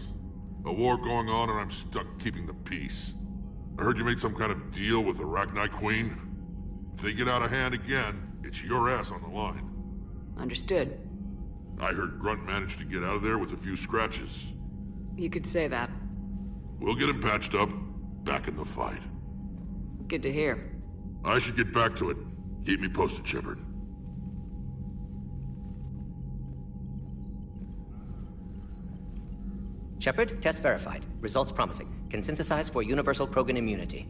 A war going on and I'm stuck keeping the peace. I heard you made some kind of deal with the Arachnite Queen. If they get out of hand again, it's your ass on the line. Understood. I heard Grunt managed to get out of there with a few scratches. You could say that. We'll get him patched up, back in the fight. Good to hear. I should get back to it. Keep me posted, Shepard. Shepard, test verified. Results promising. Can synthesize for universal Krogan immunity.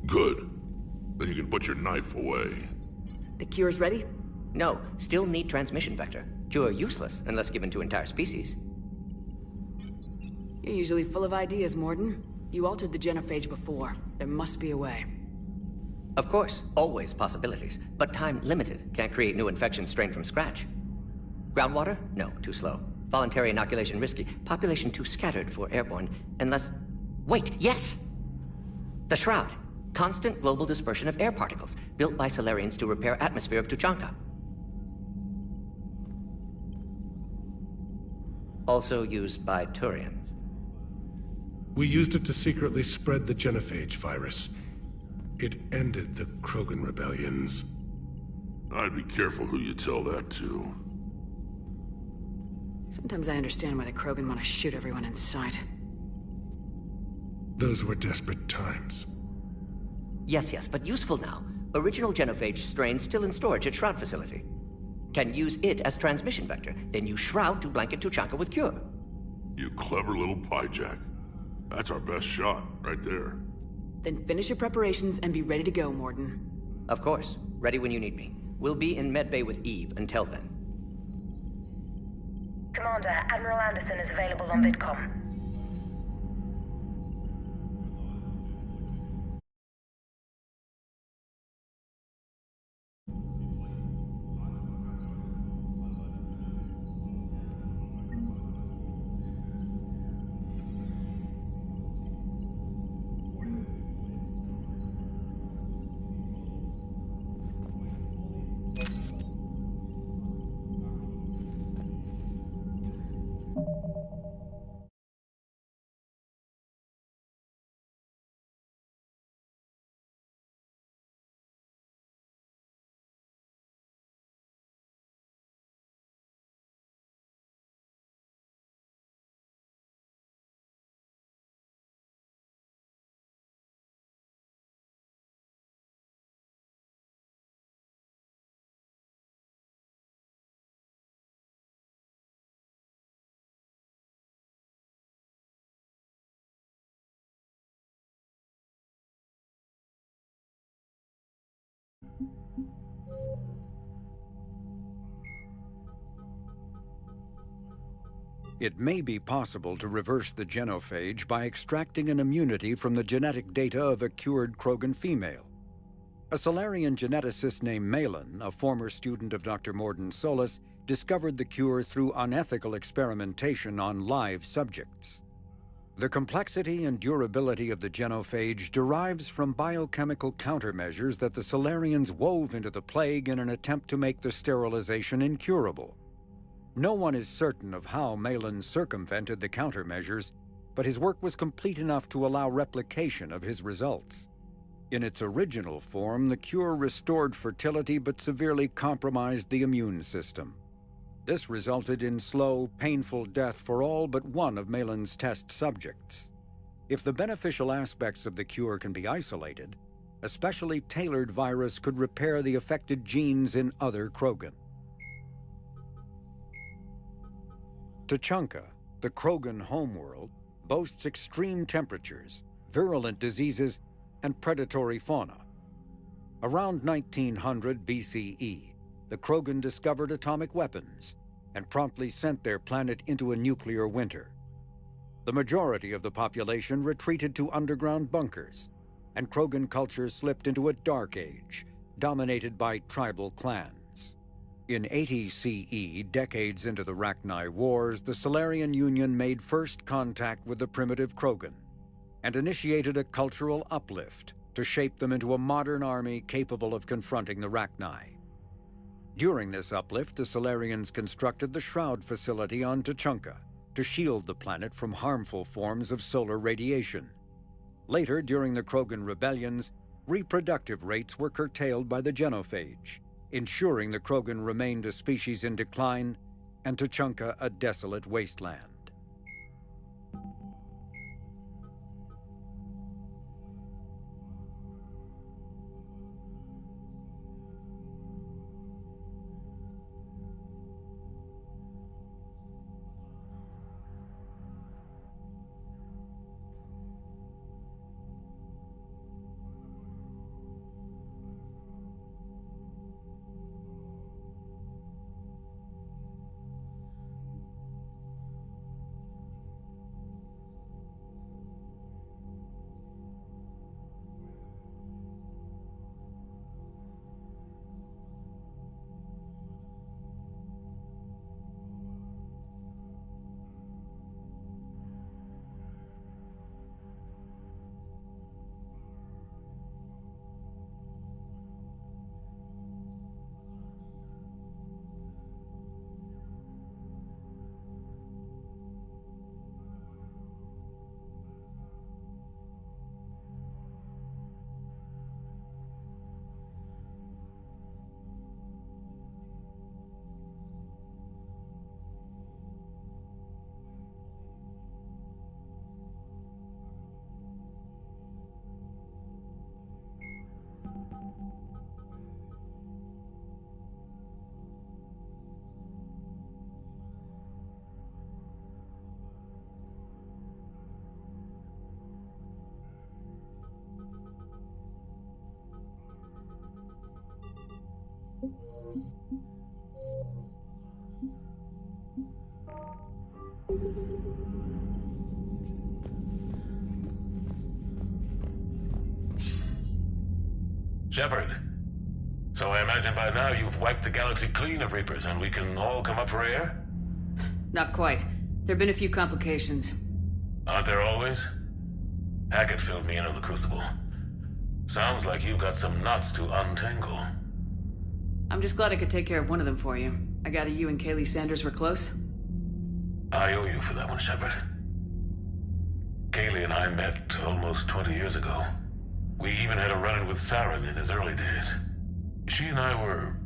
Good. Then you can put your knife away. The cure's ready? No, still need transmission vector. Cure useless unless given to entire species. You're usually full of ideas, Morden. You altered the genophage before. There must be a way. Of course, always possibilities, but time limited. Can't create new infections strained from scratch. Groundwater? No, too slow. Voluntary inoculation risky. Population too scattered for airborne, unless... Wait, yes! The Shroud. Constant global dispersion of air particles, built by Solarians to repair atmosphere of Tuchanka. Also used by Turians. We used it to secretly spread the genophage virus. It ended the Krogan rebellions. I'd be careful who you tell that to. Sometimes I understand why the Krogan want to shoot everyone in sight. Those were desperate times. Yes, but useful now. Original genophage strain still in storage at Shroud facility. Can use it as transmission vector, then use Shroud to blanket Tuchanka with cure. You clever little pyjack. That's our best shot, right there. Then finish your preparations and be ready to go, Morden. Of course. Ready when you need me. We'll be in medbay with Eve until then. Commander, Admiral Anderson is available on VidCom. It may be possible to reverse the genophage by extracting an immunity from the genetic data of a cured Krogan female. A Solarian geneticist named Malin, a former student of Dr. Morden Solis, discovered the cure through unethical experimentation on live subjects. The complexity and durability of the genophage derives from biochemical countermeasures that the Solarians wove into the plague in an attempt to make the sterilization incurable. No one is certain of how Malin circumvented the countermeasures, but his work was complete enough to allow replication of his results. In its original form, the cure restored fertility but severely compromised the immune system. This resulted in slow, painful death for all but one of Malin's test subjects. If the beneficial aspects of the cure can be isolated, a specially tailored virus could repair the affected genes in other Krogan. Tuchanka, the Krogan homeworld, boasts extreme temperatures, virulent diseases, and predatory fauna. Around 1900 BCE, the Krogan discovered atomic weapons and promptly sent their planet into a nuclear winter. The majority of the population retreated to underground bunkers, and Krogan culture slipped into a dark age, dominated by tribal clans. In 80 CE, decades into the Rachni Wars, the Solarian Union made first contact with the primitive Krogan and initiated a cultural uplift to shape them into a modern army capable of confronting the Rachni. During this uplift, the Solarians constructed the Shroud facility on Tuchanka to shield the planet from harmful forms of solar radiation. Later, during the Krogan rebellions, reproductive rates were curtailed by the genophage, ensuring the Krogan remained a species in decline and Tuchanka a desolate wasteland. Shepard, so I imagine by now you've wiped the galaxy clean of Reapers and we can all come up for air? Not quite. There've been a few complications. Aren't there always? Hackett filled me in on the Crucible. Sounds like you've got some knots to untangle. I'm just glad I could take care of one of them for you. I gather you and Kaylee Sanders were close? I owe you for that one, Shepard. Kaylee and I met almost 20 years ago. We even had a run-in with Saren in his early days. She and I were...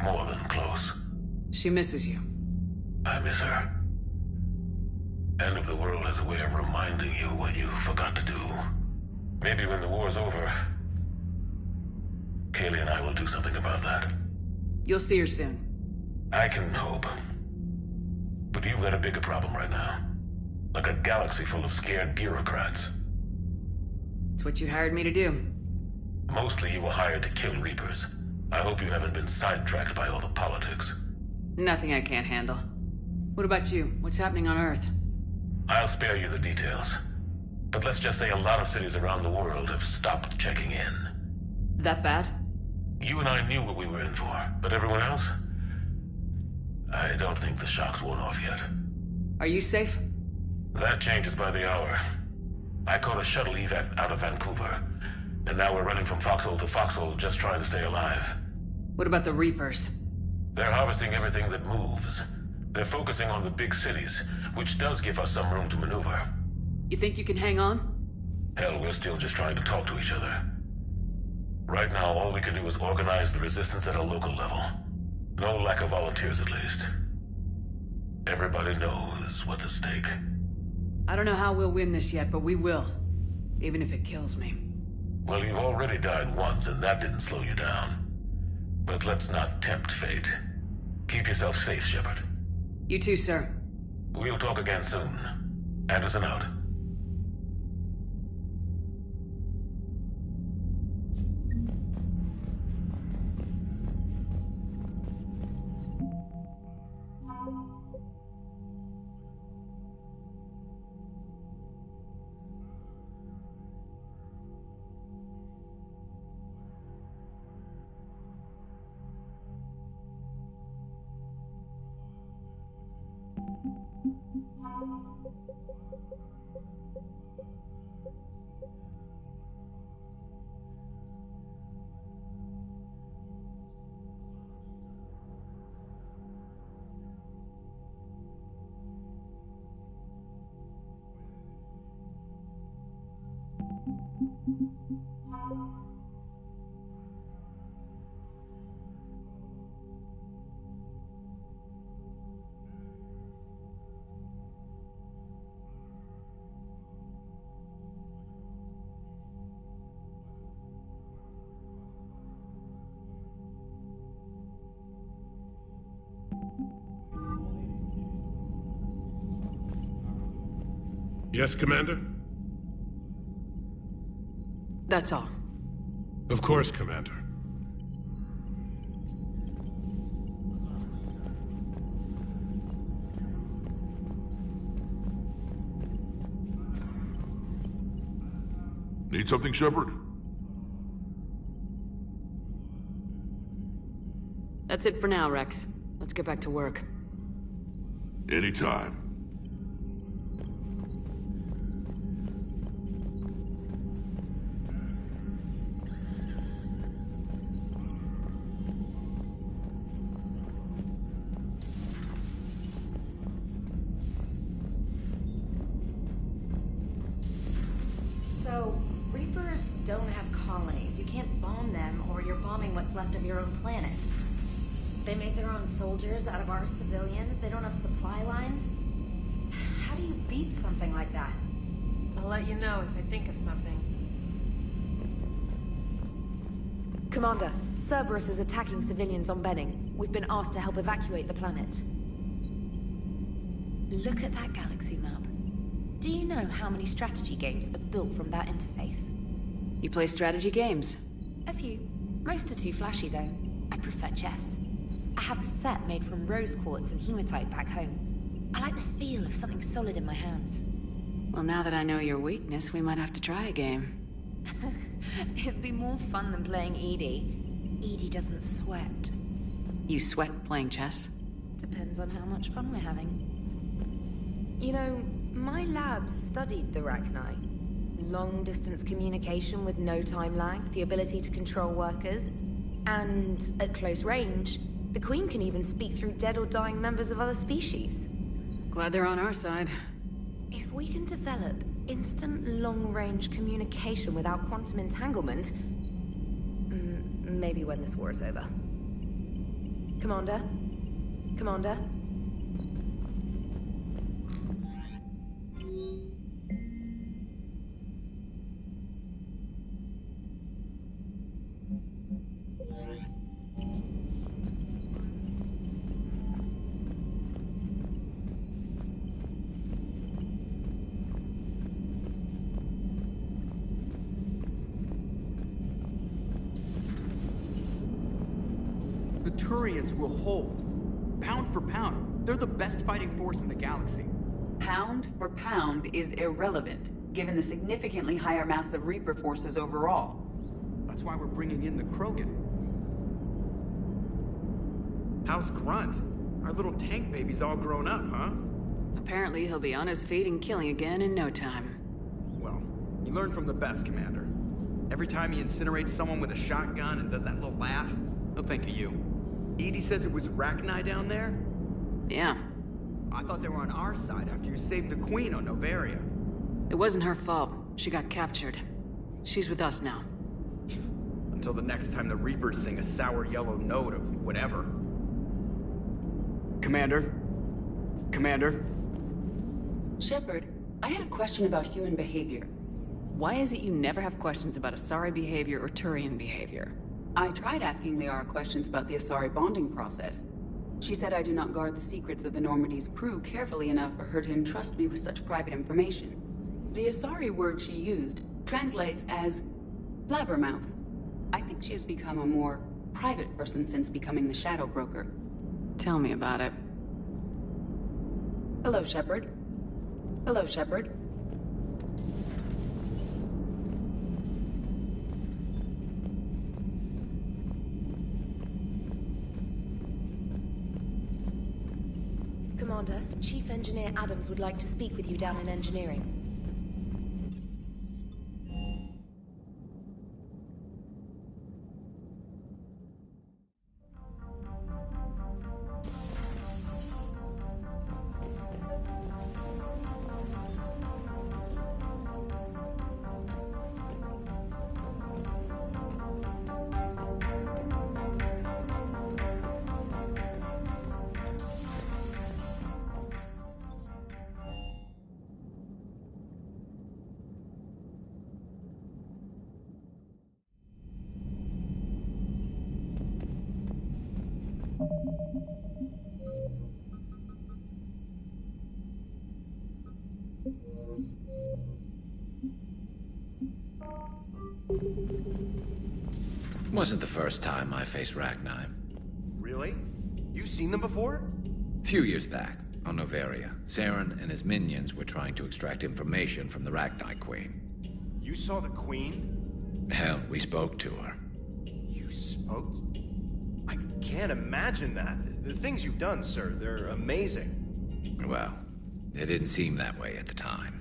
more than close. She misses you. I miss her. End of the world has a way of reminding you what you forgot to do. Maybe when the war's over, Kaylee and I will do something about that. You'll see her soon. I can hope. But you've got a bigger problem right now. Like a galaxy full of scared bureaucrats. It's what you hired me to do. Mostly you were hired to kill Reapers. I hope you haven't been sidetracked by all the politics. Nothing I can't handle. What about you? What's happening on Earth? I'll spare you the details. But let's just say a lot of cities around the world have stopped checking in. That bad? You and I knew what we were in for, but everyone else? I don't think the shock's worn off yet. Are you safe? That changes by the hour. I caught a shuttle evac out of Vancouver, and now we're running from foxhole to foxhole just trying to stay alive. What about the Reapers? They're harvesting everything that moves. They're focusing on the big cities, which does give us some room to maneuver. You think you can hang on? Hell, we're still just trying to talk to each other. Right now, all we can do is organize the resistance at a local level. No lack of volunteers, at least. Everybody knows what's at stake. I don't know how we'll win this yet, but we will. Even if it kills me. Well, you've already died once, and that didn't slow you down. But let's not tempt fate. Keep yourself safe, Shepard. You too, sir. We'll talk again soon. Anderson out. Yes, Commander? That's all. Of course, Commander. Need something, Shepard? That's it for now, Rex. Let's get back to work. Anytime. So, Reapers don't have colonies. You can't bomb them, or you're bombing what's left of your own planet. They make their own soldiers out of our civilians. They don't have supply lines. How do you beat something like that? I'll let you know if I think of something. Commander, Cerberus is attacking civilians on Benning. We've been asked to help evacuate the planet. Look at that galaxy map. Do you know how many strategy games are built from that interface? You play strategy games? A few. Most are too flashy, though. I prefer chess. I have a set made from rose quartz and hematite back home. I like the feel of something solid in my hands. Well, now that I know your weakness, we might have to try a game. It'd be more fun than playing Edie. Edie doesn't sweat. You sweat playing chess? Depends on how much fun we're having. You know, my lab studied the Rachni. Long-distance communication with no time lag, the ability to control workers, and at close range, the Queen can even speak through dead or dying members of other species. Glad they're on our side. If we can develop instant long-range communication without quantum entanglement, maybe when this war is over. Commander? Commander? The Turians will hold. Pound for pound, they're the best fighting force in the galaxy. Pound for pound is irrelevant, given the significantly higher mass of Reaper forces overall. That's why we're bringing in the Krogan. How's Grunt? Our little tank baby's all grown up, huh? Apparently he'll be on his feet and killing again in no time. Well, you learn from the best, Commander. Every time he incinerates someone with a shotgun and does that little laugh, he'll think of you. Edie says it was Rachni down there? Yeah. I thought they were on our side after you saved the Queen on Novaria. It wasn't her fault. She got captured. She's with us now. Until the next time the Reapers sing a sour yellow note of whatever. Commander? Commander? Shepard, I had a question about human behavior. Why is it you never have questions about Asari behavior or Turian behavior? I tried asking Liara questions about the Asari bonding process. She said I do not guard the secrets of the Normandy's crew carefully enough for her to entrust me with such private information. The Asari word she used translates as blabbermouth. I think she has become a more private person since becoming the Shadow Broker. Tell me about it. Hello, Shepard. Hello, Shepard. Commander, Chief Engineer Adams would like to speak with you down in engineering. Wasn't the first time I faced Rachni. Really? You've seen them before? Few years back, on Noveria, Saren and his minions were trying to extract information from the Rachni Queen. You saw the Queen? Hell, we spoke to her. You spoke? I can't imagine that. The things you've done, sir, they're amazing. Well, it didn't seem that way at the time.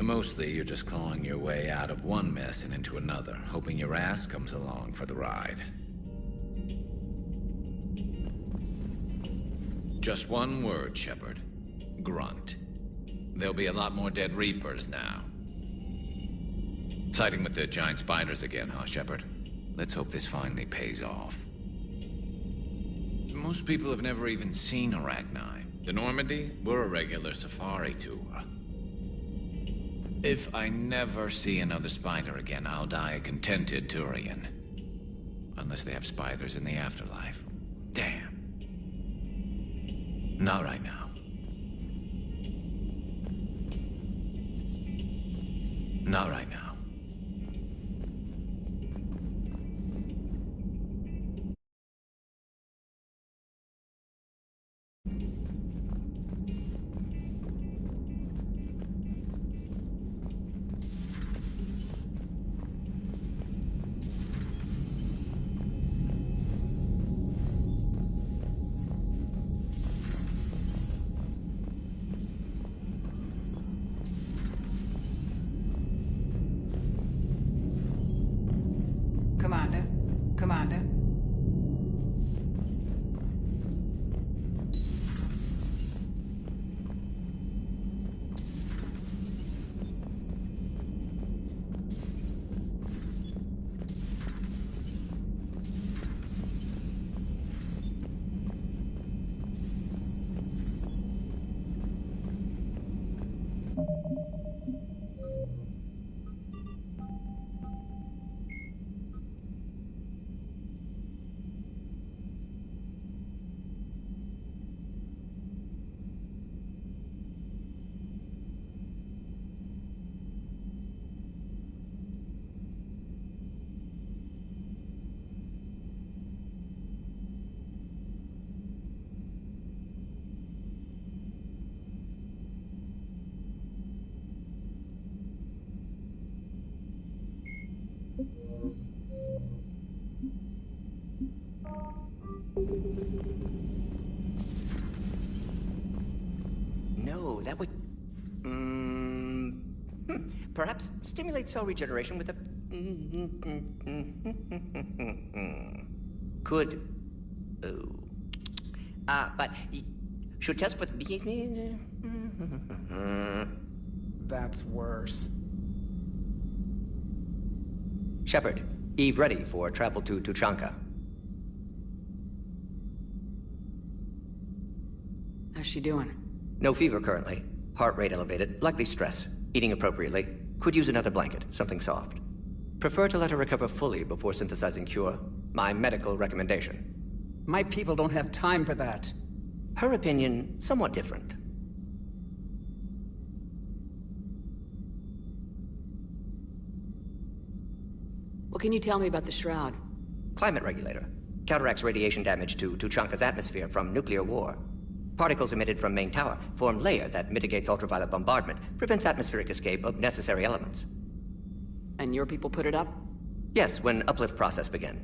Mostly, you're just clawing your way out of one mess and into another, hoping your ass comes along for the ride. Just one word, Shepard. Grunt. There'll be a lot more dead Reapers now. Siding with the giant spiders again, huh, Shepard? Let's hope this finally pays off. Most people have never even seen Rachni. The Normandy, we're a regular safari tour. If I never see another spider again, I'll die a contented Turian. Unless they have spiders in the afterlife. Damn. Not right now. Not right now. Commander. No, that would... Perhaps stimulate cell regeneration with a... Could... but... Should test with... That's worse. Shepard, Eve ready for travel to Tuchanka. How's she doing? No fever currently. Heart rate elevated, likely stress. Eating appropriately. Could use another blanket, something soft. Prefer to let her recover fully before synthesizing cure. My medical recommendation. My people don't have time for that. Her opinion, somewhat different. What can you tell me about the Shroud? Climate regulator. Counteracts radiation damage to Tuchanka's atmosphere from nuclear war. Particles emitted from main tower form layer that mitigates ultraviolet bombardment, prevents atmospheric escape of necessary elements. And your people put it up? Yes, when uplift process began.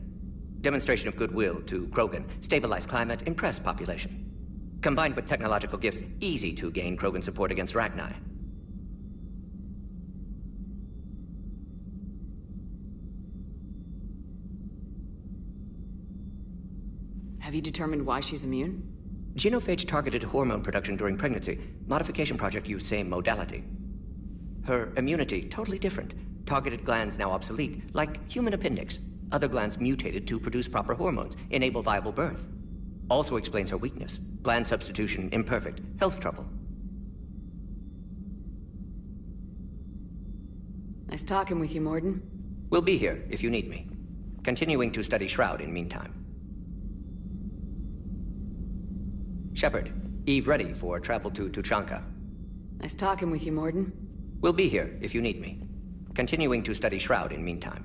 Demonstration of goodwill to Krogan, stabilize climate, impress population. Combined with technological gifts, easy to gain Krogan support against Rachni. Have you determined why she's immune? Genophage targeted hormone production during pregnancy. Modification project used same modality. Her immunity, totally different. Targeted glands now obsolete, like human appendix. Other glands mutated to produce proper hormones, enable viable birth. Also explains her weakness. Gland substitution imperfect. Health trouble. Nice talking with you, Morden. We'll be here if you need me. Continuing to study Shroud in meantime. Shepard, Eve ready for travel to Tuchanka. Nice talking with you, Morden. We'll be here if you need me. Continuing to study Shroud in meantime.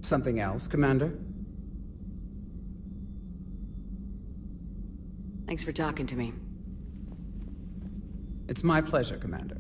Something else, Commander? Thanks for talking to me. It's my pleasure, Commander.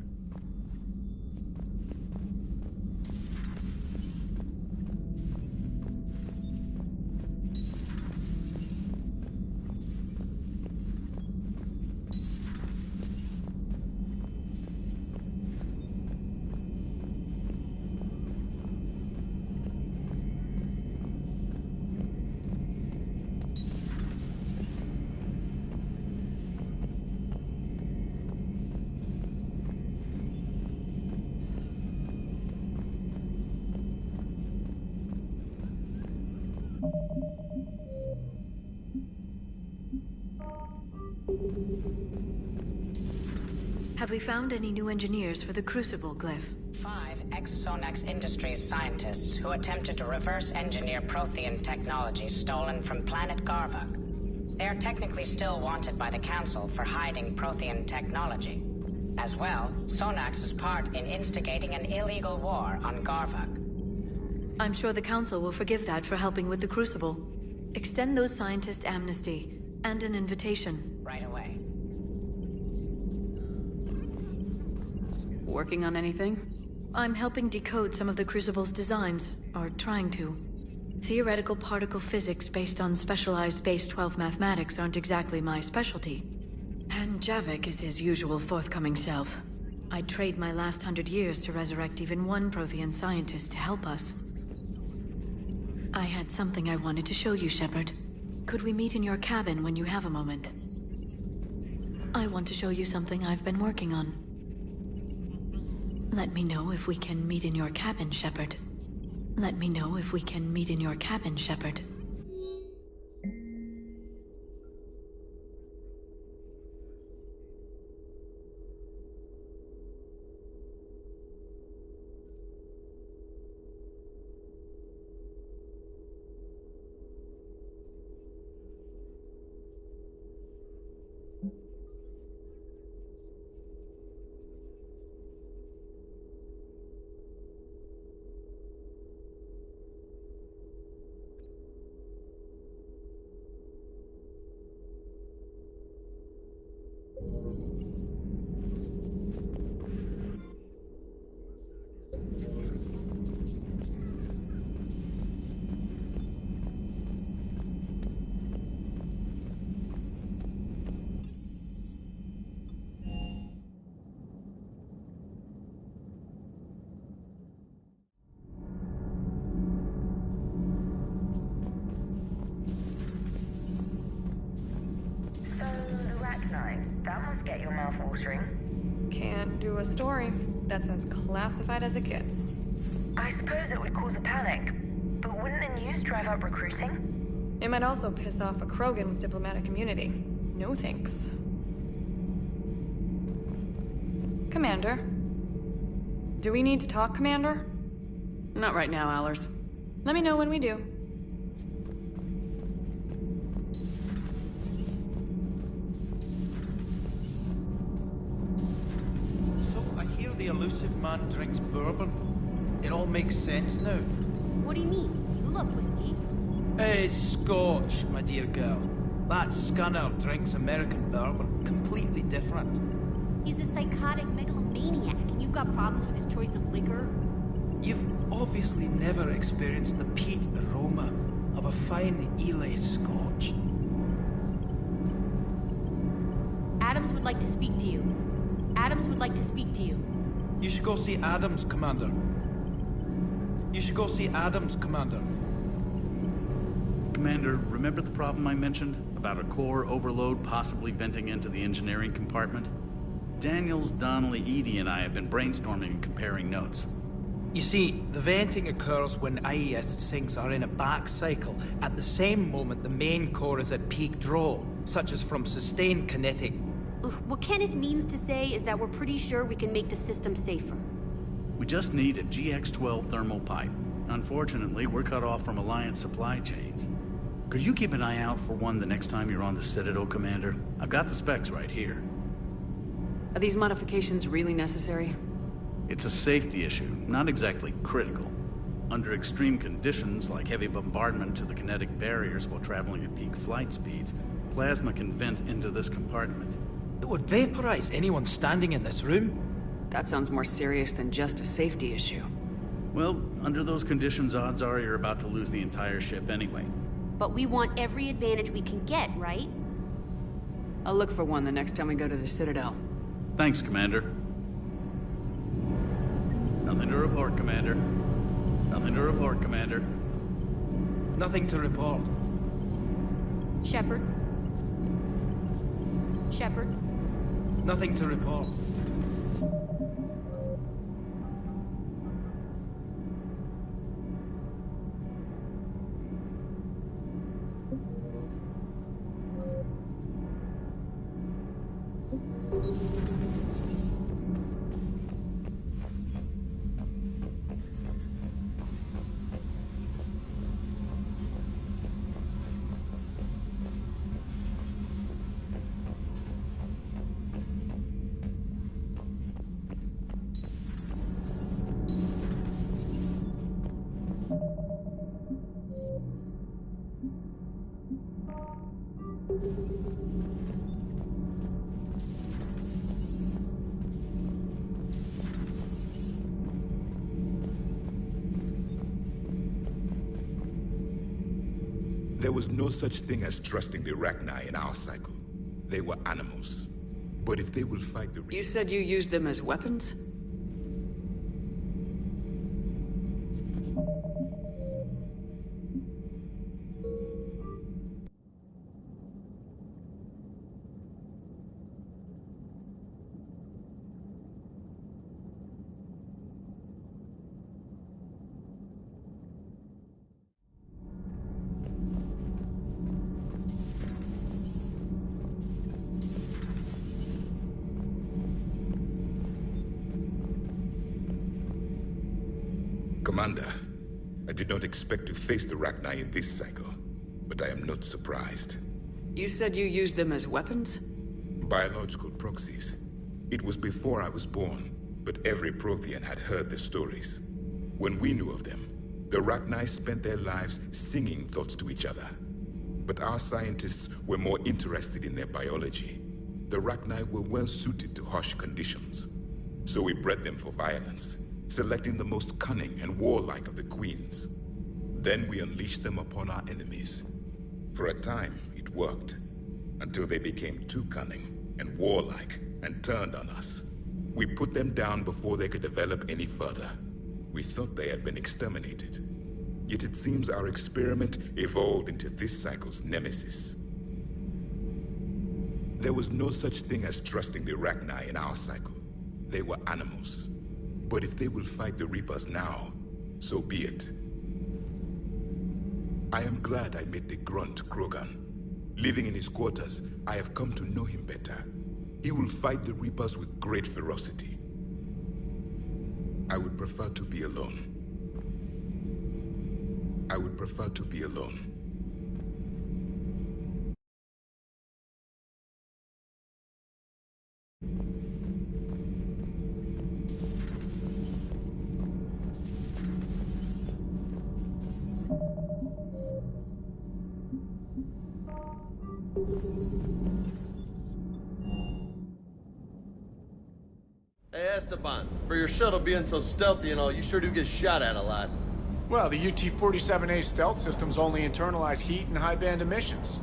Have we found any new engineers for the Crucible glyph? 5 ex-Sonax Industries scientists who attempted to reverse engineer Prothean technology stolen from planet Garvuk. They are technically still wanted by the Council for hiding Prothean technology. As well, Sonax's part in instigating an illegal war on Garvuk. I'm sure the Council will forgive that for helping with the Crucible. Extend those scientists amnesty, and an invitation. Right away. Working on anything? I'm helping decode some of the Crucible's designs, or trying to. Theoretical particle physics based on specialized base 12 mathematics aren't exactly my specialty. And Javik is his usual forthcoming self. I'd trade my last 100 years to resurrect even one Prothean scientist to help us. I had something I wanted to show you, Shepard. Could we meet in your cabin when you have a moment? I want to show you something I've been working on. Let me know if we can meet in your cabin, Shepard. Let me know if we can meet in your cabin, Shepard. That must get your mouth watering. Can't do a story. That's as classified as it gets. I suppose it would cause a panic, but wouldn't the news drive up recruiting? It might also piss off a Krogan with diplomatic immunity. No thanks. Commander? Do we need to talk, Commander? Not right now, Allers. Let me know when we do. The elusive man drinks bourbon. It all makes sense now. What do you mean? You love whiskey. Hey, Scotch, my dear girl. That Scunner drinks American bourbon. Completely different. He's a psychotic megalomaniac, and you've got problems with his choice of liquor? You've obviously never experienced the peat aroma of a fine Ely Scotch. Adams would like to speak to you. Adams would like to speak to you. You should go see Adams, Commander. You should go see Adams, Commander. Commander, remember the problem I mentioned? About a core overload possibly venting into the engineering compartment? Daniels, Donnelly, Edie, and I have been brainstorming and comparing notes. You see, the venting occurs when IES sinks are in a back cycle, at the same moment the main core is at peak draw, such as from sustained kinetic. What Kenneth means to say is that we're pretty sure we can make the system safer. We just need a GX-12 thermal pipe. Unfortunately, we're cut off from Alliance supply chains. Could you keep an eye out for one the next time you're on the Citadel, Commander? I've got the specs right here. Are these modifications really necessary? It's a safety issue, not exactly critical. Under extreme conditions, like heavy bombardment to the kinetic barriers while traveling at peak flight speeds, plasma can vent into this compartment. It would vaporize anyone standing in this room? That sounds more serious than just a safety issue. Well, under those conditions, odds are you're about to lose the entire ship anyway. But we want every advantage we can get, right? I'll look for one the next time we go to the Citadel. Thanks, Commander. Nothing to report, Commander. Nothing to report, Commander. Nothing to report. Shepard? Shepard? Nothing to report. There was no such thing as trusting the Rachni in our cycle. They were animals. But if they will fight the... You said you used them as weapons? Commander, I did not expect to face the Rachni in this cycle, but I am not surprised. You said you used them as weapons? Biological proxies. It was before I was born, but every Prothean had heard the stories. When we knew of them, the Rachni spent their lives singing thoughts to each other. But our scientists were more interested in their biology. The Rachni were well suited to harsh conditions. So we bred them for violence, selecting the most cunning and warlike of the queens. Then we unleashed them upon our enemies. For a time, it worked, until they became too cunning and warlike and turned on us. We put them down before they could develop any further. We thought they had been exterminated. Yet it seems our experiment evolved into this cycle's nemesis. There was no such thing as trusting the Rachni in our cycle. They were animals. But if they will fight the Reapers now, so be it. I am glad I met the grunt Krogan. Living in his quarters, I have come to know him better. He will fight the Reapers with great ferocity. I would prefer to be alone. I would prefer to be alone. Hey, Esteban, for your shuttle being so stealthy and all, you sure do get shot at a lot. Well, the UT-47A stealth systems only internalize heat and high-band emissions.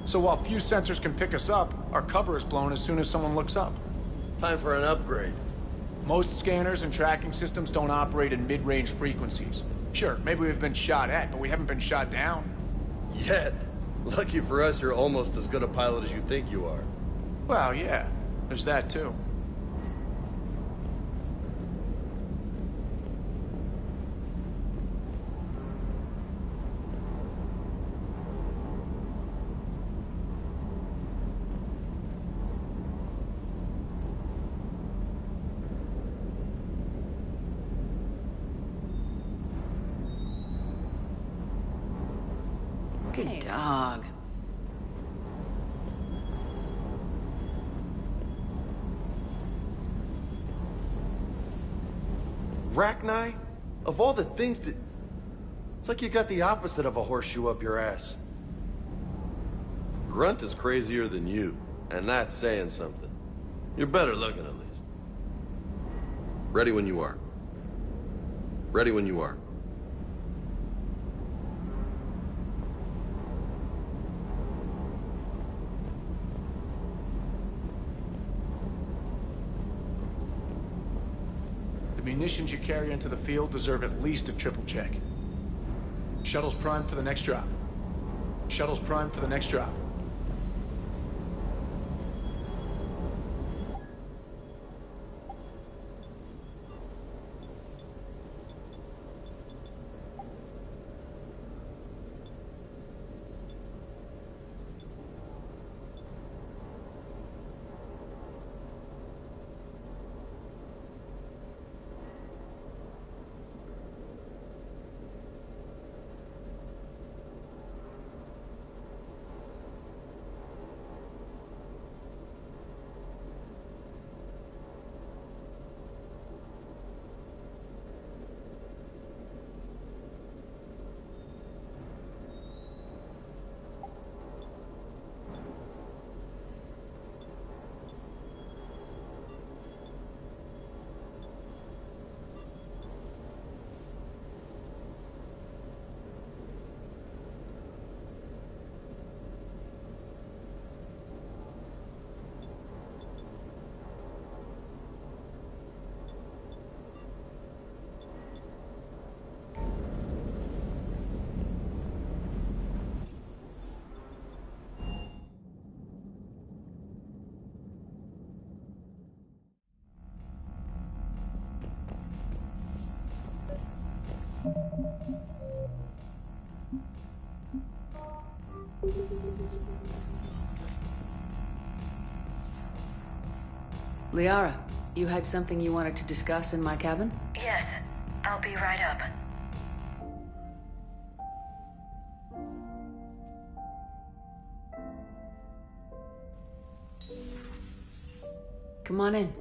So while few sensors can pick us up, our cover is blown as soon as someone looks up. Time for an upgrade. Most scanners and tracking systems don't operate in mid-range frequencies. Sure, maybe we've been shot at, but we haven't been shot down. Yet. Lucky for us, you're almost as good a pilot as you think you are. Well, yeah. There's that, too. Good dog. Rachni? Of all the things that... It's like you got the opposite of a horseshoe up your ass. Grunt is crazier than you, and that's saying something. You're better looking, at least. Ready when you are. Ready when you are. The munitions you carry into the field deserve at least a triple check. Shuttle's primed for the next drop. Shuttle's primed for the next drop. Liara, you had something you wanted to discuss in my cabin? Yes, I'll be right up. Come on in.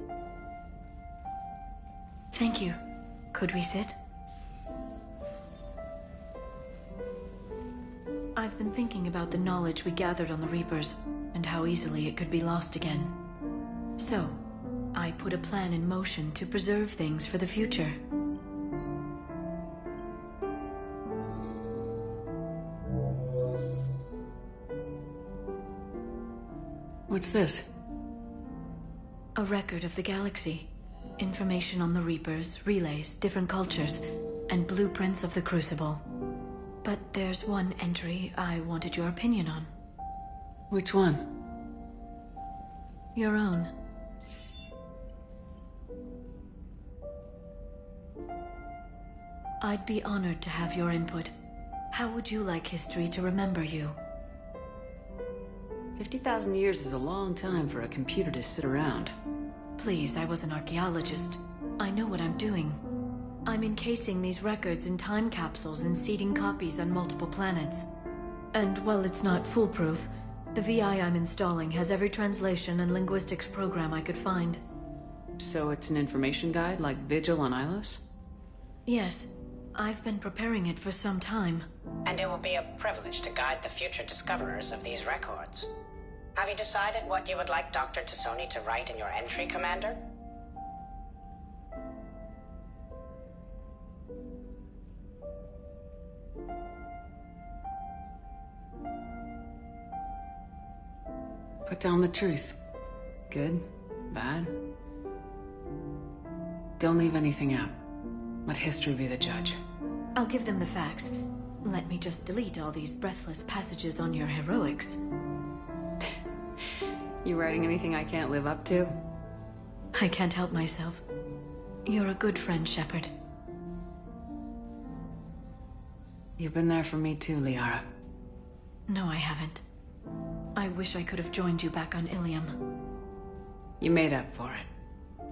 Thank you. Could we sit? I've been thinking about the knowledge we gathered on the Reapers, and how easily it could be lost again. So, I put a plan in motion to preserve things for the future. What's this? A record of the galaxy. Information on the Reapers, relays, different cultures, and blueprints of the Crucible. But there's one entry I wanted your opinion on. Which one? Your own. I'd be honored to have your input. How would you like history to remember you? 50,000 years is a long time for a computer to sit around. Please, I was an archaeologist. I know what I'm doing. I'm encasing these records in time capsules and seeding copies on multiple planets. And while it's not foolproof, the VI I'm installing has every translation and linguistics program I could find. So it's an information guide like Vigil on Ilos? Yes. I've been preparing it for some time. And it will be a privilege to guide the future discoverers of these records. Have you decided what you would like Dr. Tassoni to write in your entry, Commander? Put down the truth. Good, bad. Don't leave anything out. Let history be the judge. I'll give them the facts. Let me just delete all these breathless passages on your heroics. You writing anything I can't live up to? I can't help myself. You're a good friend, Shepard. You've been there for me too, Liara. No, I haven't. I wish I could have joined you back on Ilium. You made up for it.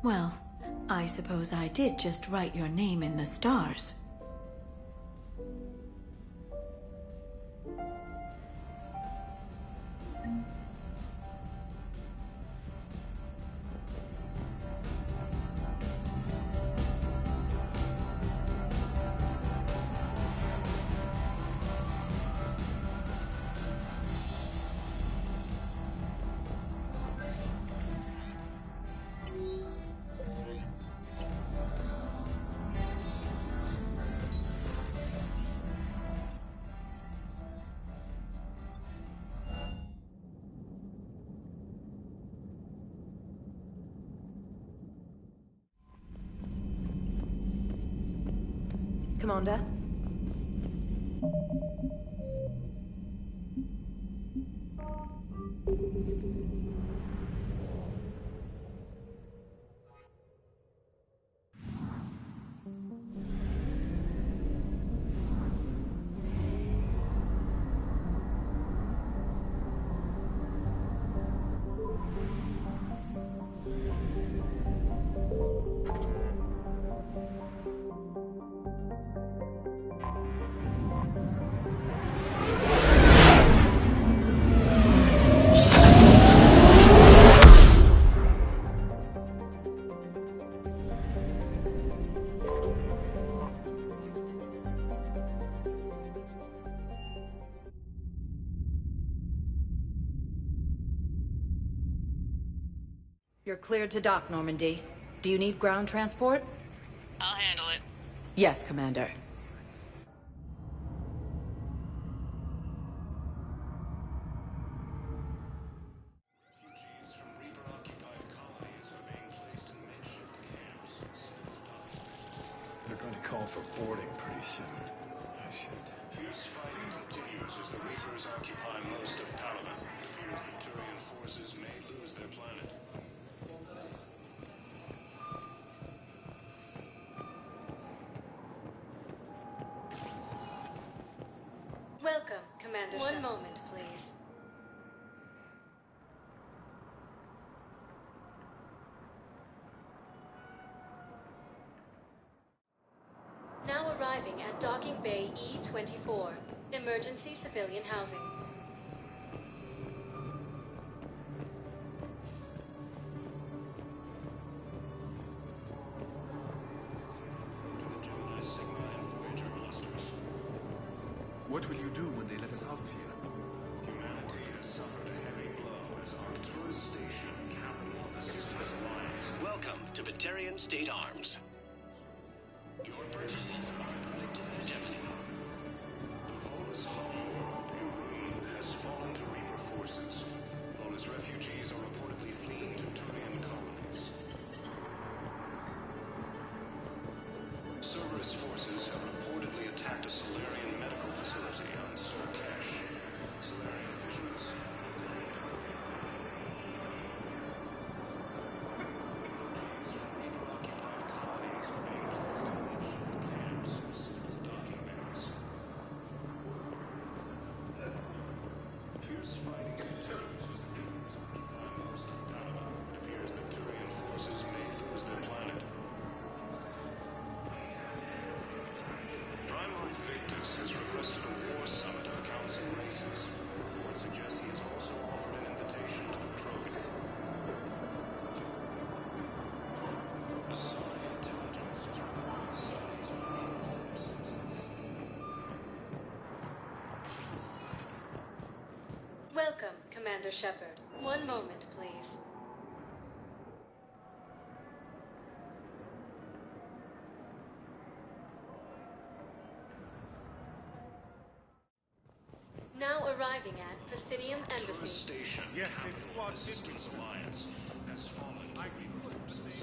Well, I suppose I did just write your name in the stars. Commander. You're cleared to dock, Normandy. Do you need ground transport? I'll handle it. Yes, Commander. They're going to call for boarding pretty soon. I should. Fierce fighting continues as the Reapers occupy most of Paragon. It appears that Turian forces may lose their planet. Welcome, Commander. One moment, please. Now arriving at Docking Bay E-24, emergency civilian housing. What will you do when they let us out of here? Humanity has suffered a heavy blow as Arcturus Station, capital of the Sisters Alliance. Welcome to Batarian State Arms. Your purchases are credited to Gemini. The Volus homeworld, Irun, has fallen to Reaper forces. Volus refugees are reportedly fleeing to Turian colonies. Cerberus forces have reportedly attacked a Solarian medical facility on Surcash. Solarian officials. Reaper-occupied colonies are being forced to makeshift camps, docking bays. Fierce fighting continues as the Reapers occupy most of Paragon. It appears that Turian forces may lose their planet. Primarch Victus has requested a war summit of Council races. Reports suggest he has also offered an invitation to the Krogan. Asari intelligence has reported signs of Reaper forces. Welcome, Commander Shepard. One moment, please. Now arriving at Presidium Arcturus Embassy. Station, capital of the Sisters Alliance, has fallen to Reaper forces.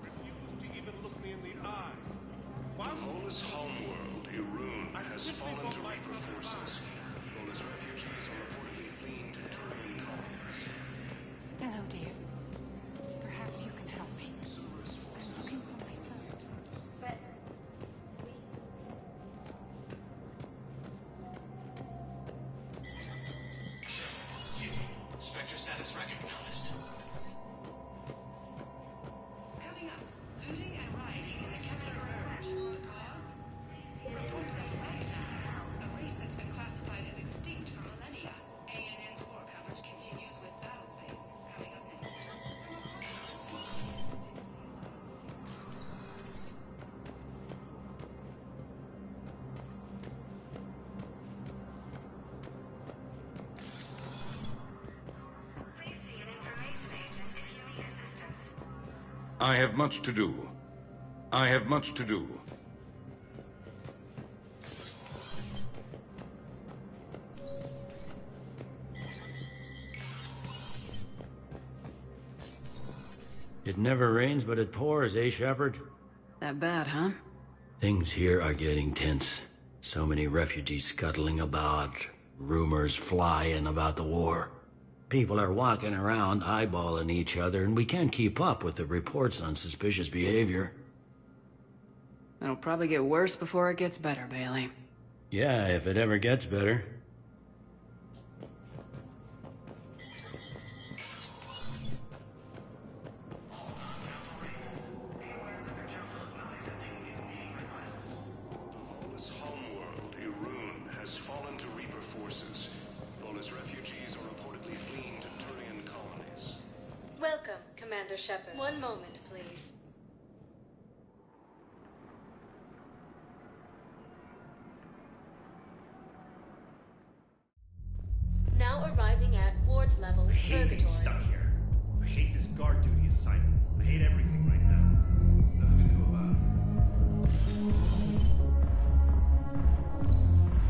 Refused to even look me in the eye. The Volus homeworld, Irun, has fallen to Reaper forces. Volus refugees are reportedly fleeing to Turian colonies. Hello, dear. Perhaps you can help me. I'm looking for my son. But Spectre status recognized. Coming up, looting and rioting in the capital crash. The cause? Reports of Ragnar, a race that's been classified as extinct for millennia. ANN's war coverage continues with Battlespace coming up next. I have much to do. I have much to do. It never rains, but it pours, eh, Shepard? That bad, huh? Things here are getting tense. So many refugees scuttling about, rumors flying about the war. People are walking around eyeballing each other, and we can't keep up with the reports on suspicious behavior. It'll probably get worse before it gets better, Bailey. Yeah, if it ever gets better. Welcome, Commander Shepard. One moment, please. Now arriving at ward level Purgatory. Stuck here. I hate this guard duty assignment. I hate everything right now. Nothing to do about it.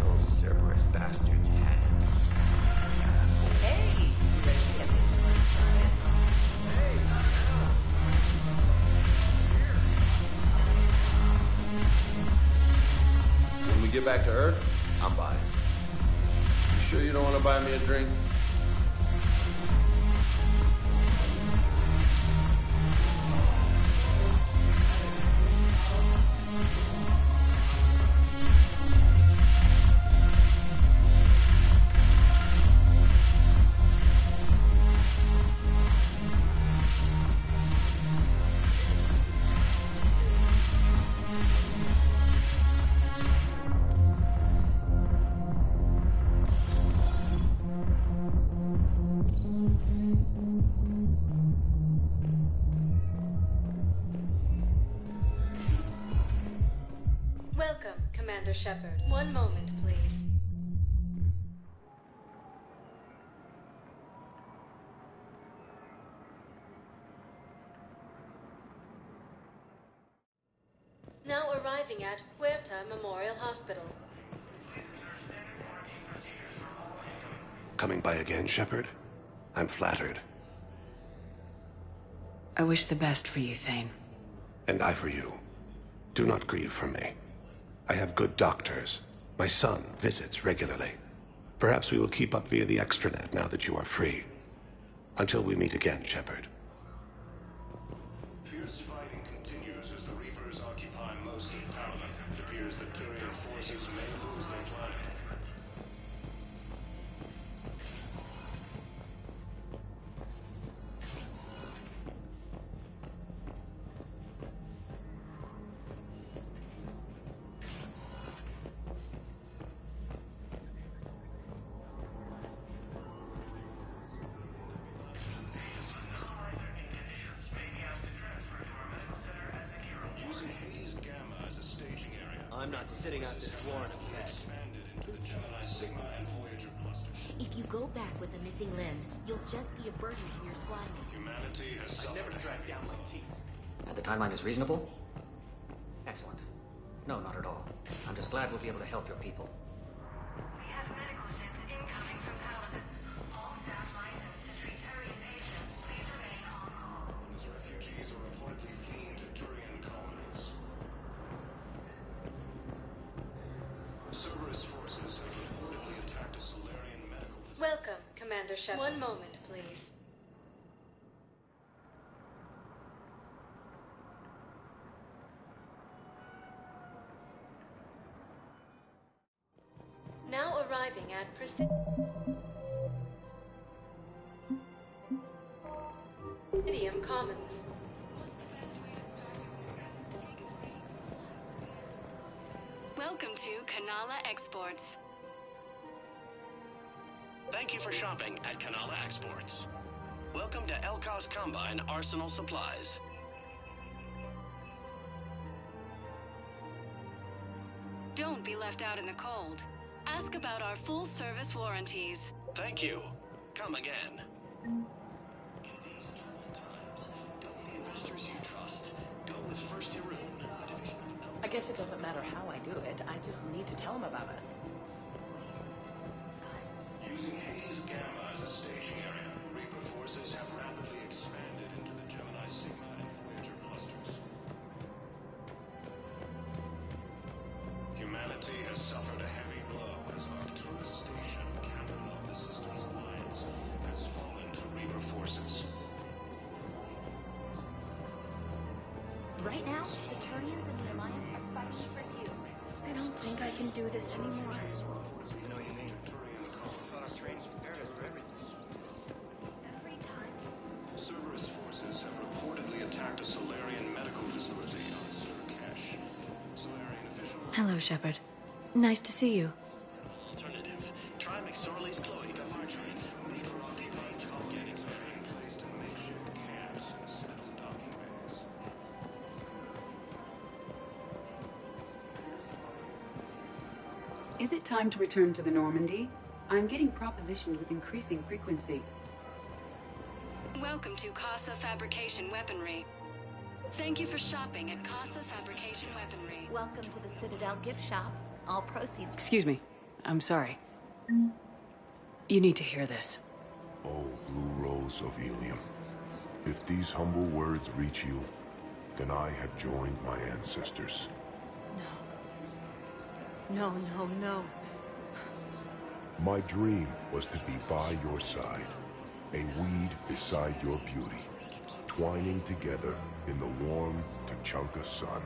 Those Cerberus bastards had it. Hey! You ready to get this? When we get back to Earth, I'm buying. You sure you don't want to buy me a drink? Welcome, Commander Shepard. One moment, please. Now arriving at Huerta Memorial Hospital. Coming by again, Shepard? I'm flattered. I wish the best for you, Thane. And I for you. Do not grieve for me. I have good doctors. My son visits regularly. Perhaps we will keep up via the extranet now that you are free. Until we meet again, Shepard. Fierce fighting continues as the Reapers occupy most of Paragon. It appears that Turian forces may lose their planet. I'm not sitting out this war in a bed. If you go back with a missing limb, you'll just be a burden to your squad mates. Humanity has I never dragged down my teeth. The timeline is reasonable? Excellent. No, not at all. I'm just glad we'll be able to help your people. We have medical ships incoming from Paragon. All staff licensed to treat Turian patients, please remain on call. As refugees are reportedly fleeing to Turian colonies. Cerberus forces have reportedly attacked a Solarian medical facility. Welcome, Commander Shepard. One moment, please. Now arriving at Presidium Commons. Welcome to Kanala Exports. Thank you for shopping at Kanala Exports. Welcome to Elkos Combine Arsenal Supplies. Don't be left out in the cold. Ask about our full-service warranties. Thank you. Come again. In these turbulent times, go with the investors you trust. Go with First Irun, a division of I guess it doesn't matter how I do it. I just need to tell them about us. Using Hades Gamma as a staging area, Reaper forces have rapidly expanded into the Gemini Sigma and Voyager clusters. Humanity has suffered a heavy blow as Arcturus Station, capital of the Systems Alliance, has fallen to Reaper forces. Right now, the Turians and the Alliance are fighting for you. I don't think I can do this anymore. I know what you mean. I thought our training prepared us for everything. Every time. Cerberus forces have reportedly attacked a Solarian medical facility on Surcash. Solarian officials... Hello, Shepard. Nice to see you. Alternative. Try McSorley's Chloe margarine. Made for occupied colonies are being placed in makeshift camps and settled docking bays. Is it time to return to the Normandy? I'm getting propositioned with increasing frequency. Welcome to Casa Fabrication Weaponry. Thank you for shopping at Casa Fabrication Weaponry. Welcome to the Citadel gift shop. All proceeds... Excuse me. I'm sorry. You need to hear this. Oh, Blue Rose of Helium. If these humble words reach you, then I have joined my ancestors. No, no, no. My dream was to be by your side, a weed beside your beauty, twining together in the warm Tuchanka sun.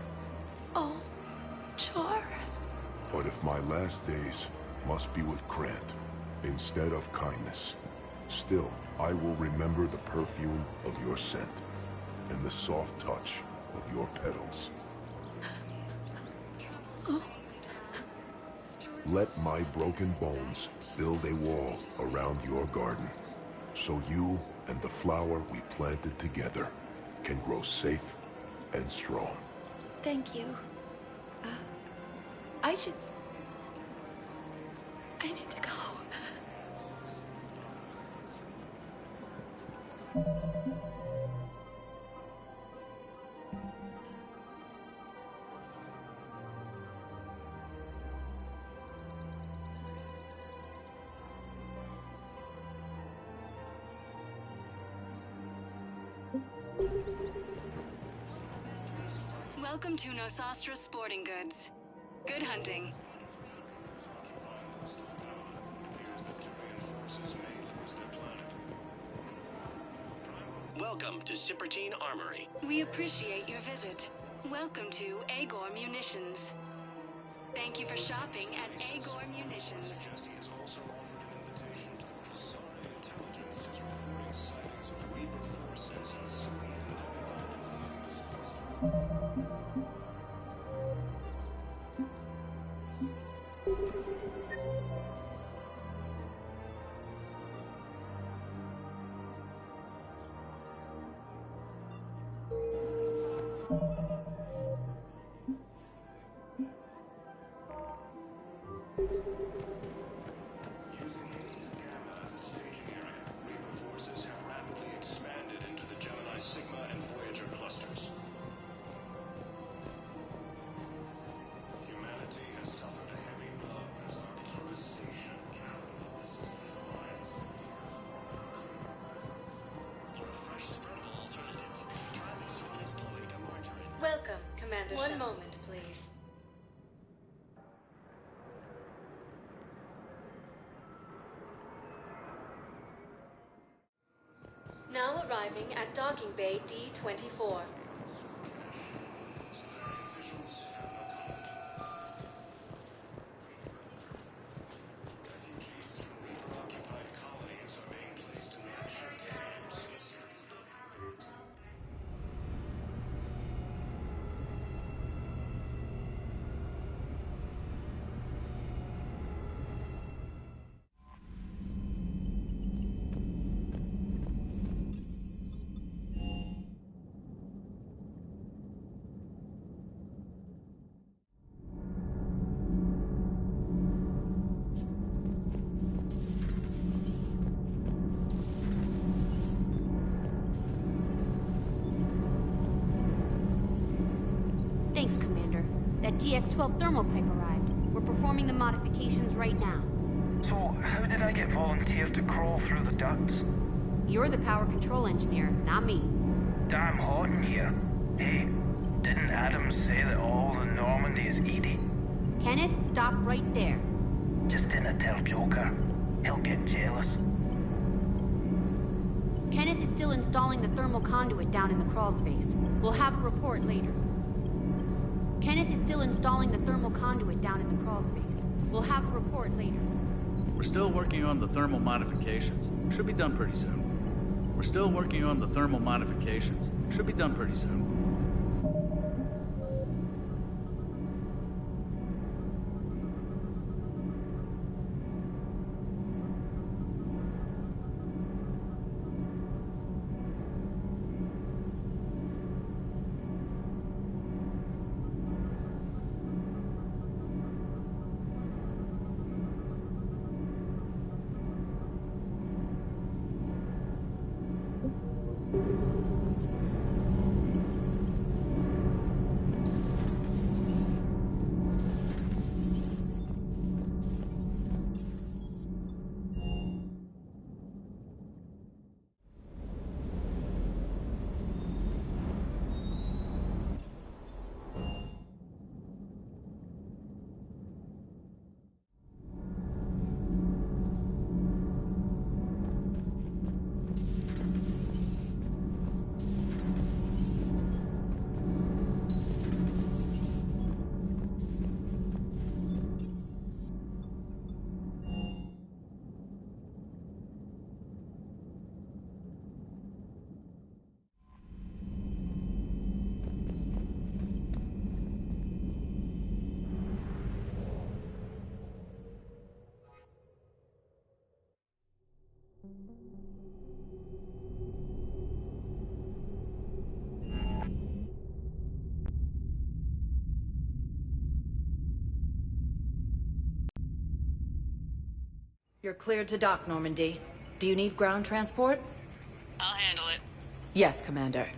Oh, Char. But if my last days must be with Krant instead of kindness, still I will remember the perfume of your scent and the soft touch of your petals. Oh. Let my broken bones build a wall around your garden, so you and the flower we planted together can grow safe and strong. Thank you. I need to go. Welcome to Nosastra Sporting Goods. Good hunting. Welcome to Cipertine Armory. We appreciate your visit. Welcome to Agor Munitions. Thank you for shopping at Agor Munitions. Welcome, Commander. One moment, please. Now arriving at Docking Bay D-24. Thanks, Commander. That GX-12 thermal pipe arrived. We're performing the modifications right now. So, how did I get volunteered to crawl through the ducts? You're the power control engineer, not me. Damn hot in here. Hey, didn't Adams say that all the Normandy is Edie? Kenneth, stop right there. Just dinna tell Joker. He'll get jealous. Kenneth is still installing the thermal conduit down in the crawl space. We'll have a report later. Kenneth is still installing the thermal conduit down in the crawl space. We'll have a report later. We're still working on the thermal modifications. Should be done pretty soon. We're still working on the thermal modifications. Should be done pretty soon. You're cleared to dock, Normandy. Do you need ground transport? I'll handle it. Yes, Commander.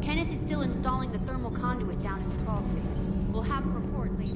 Kenneth is still installing the thermal conduit down in the crawl space. We'll have a report later.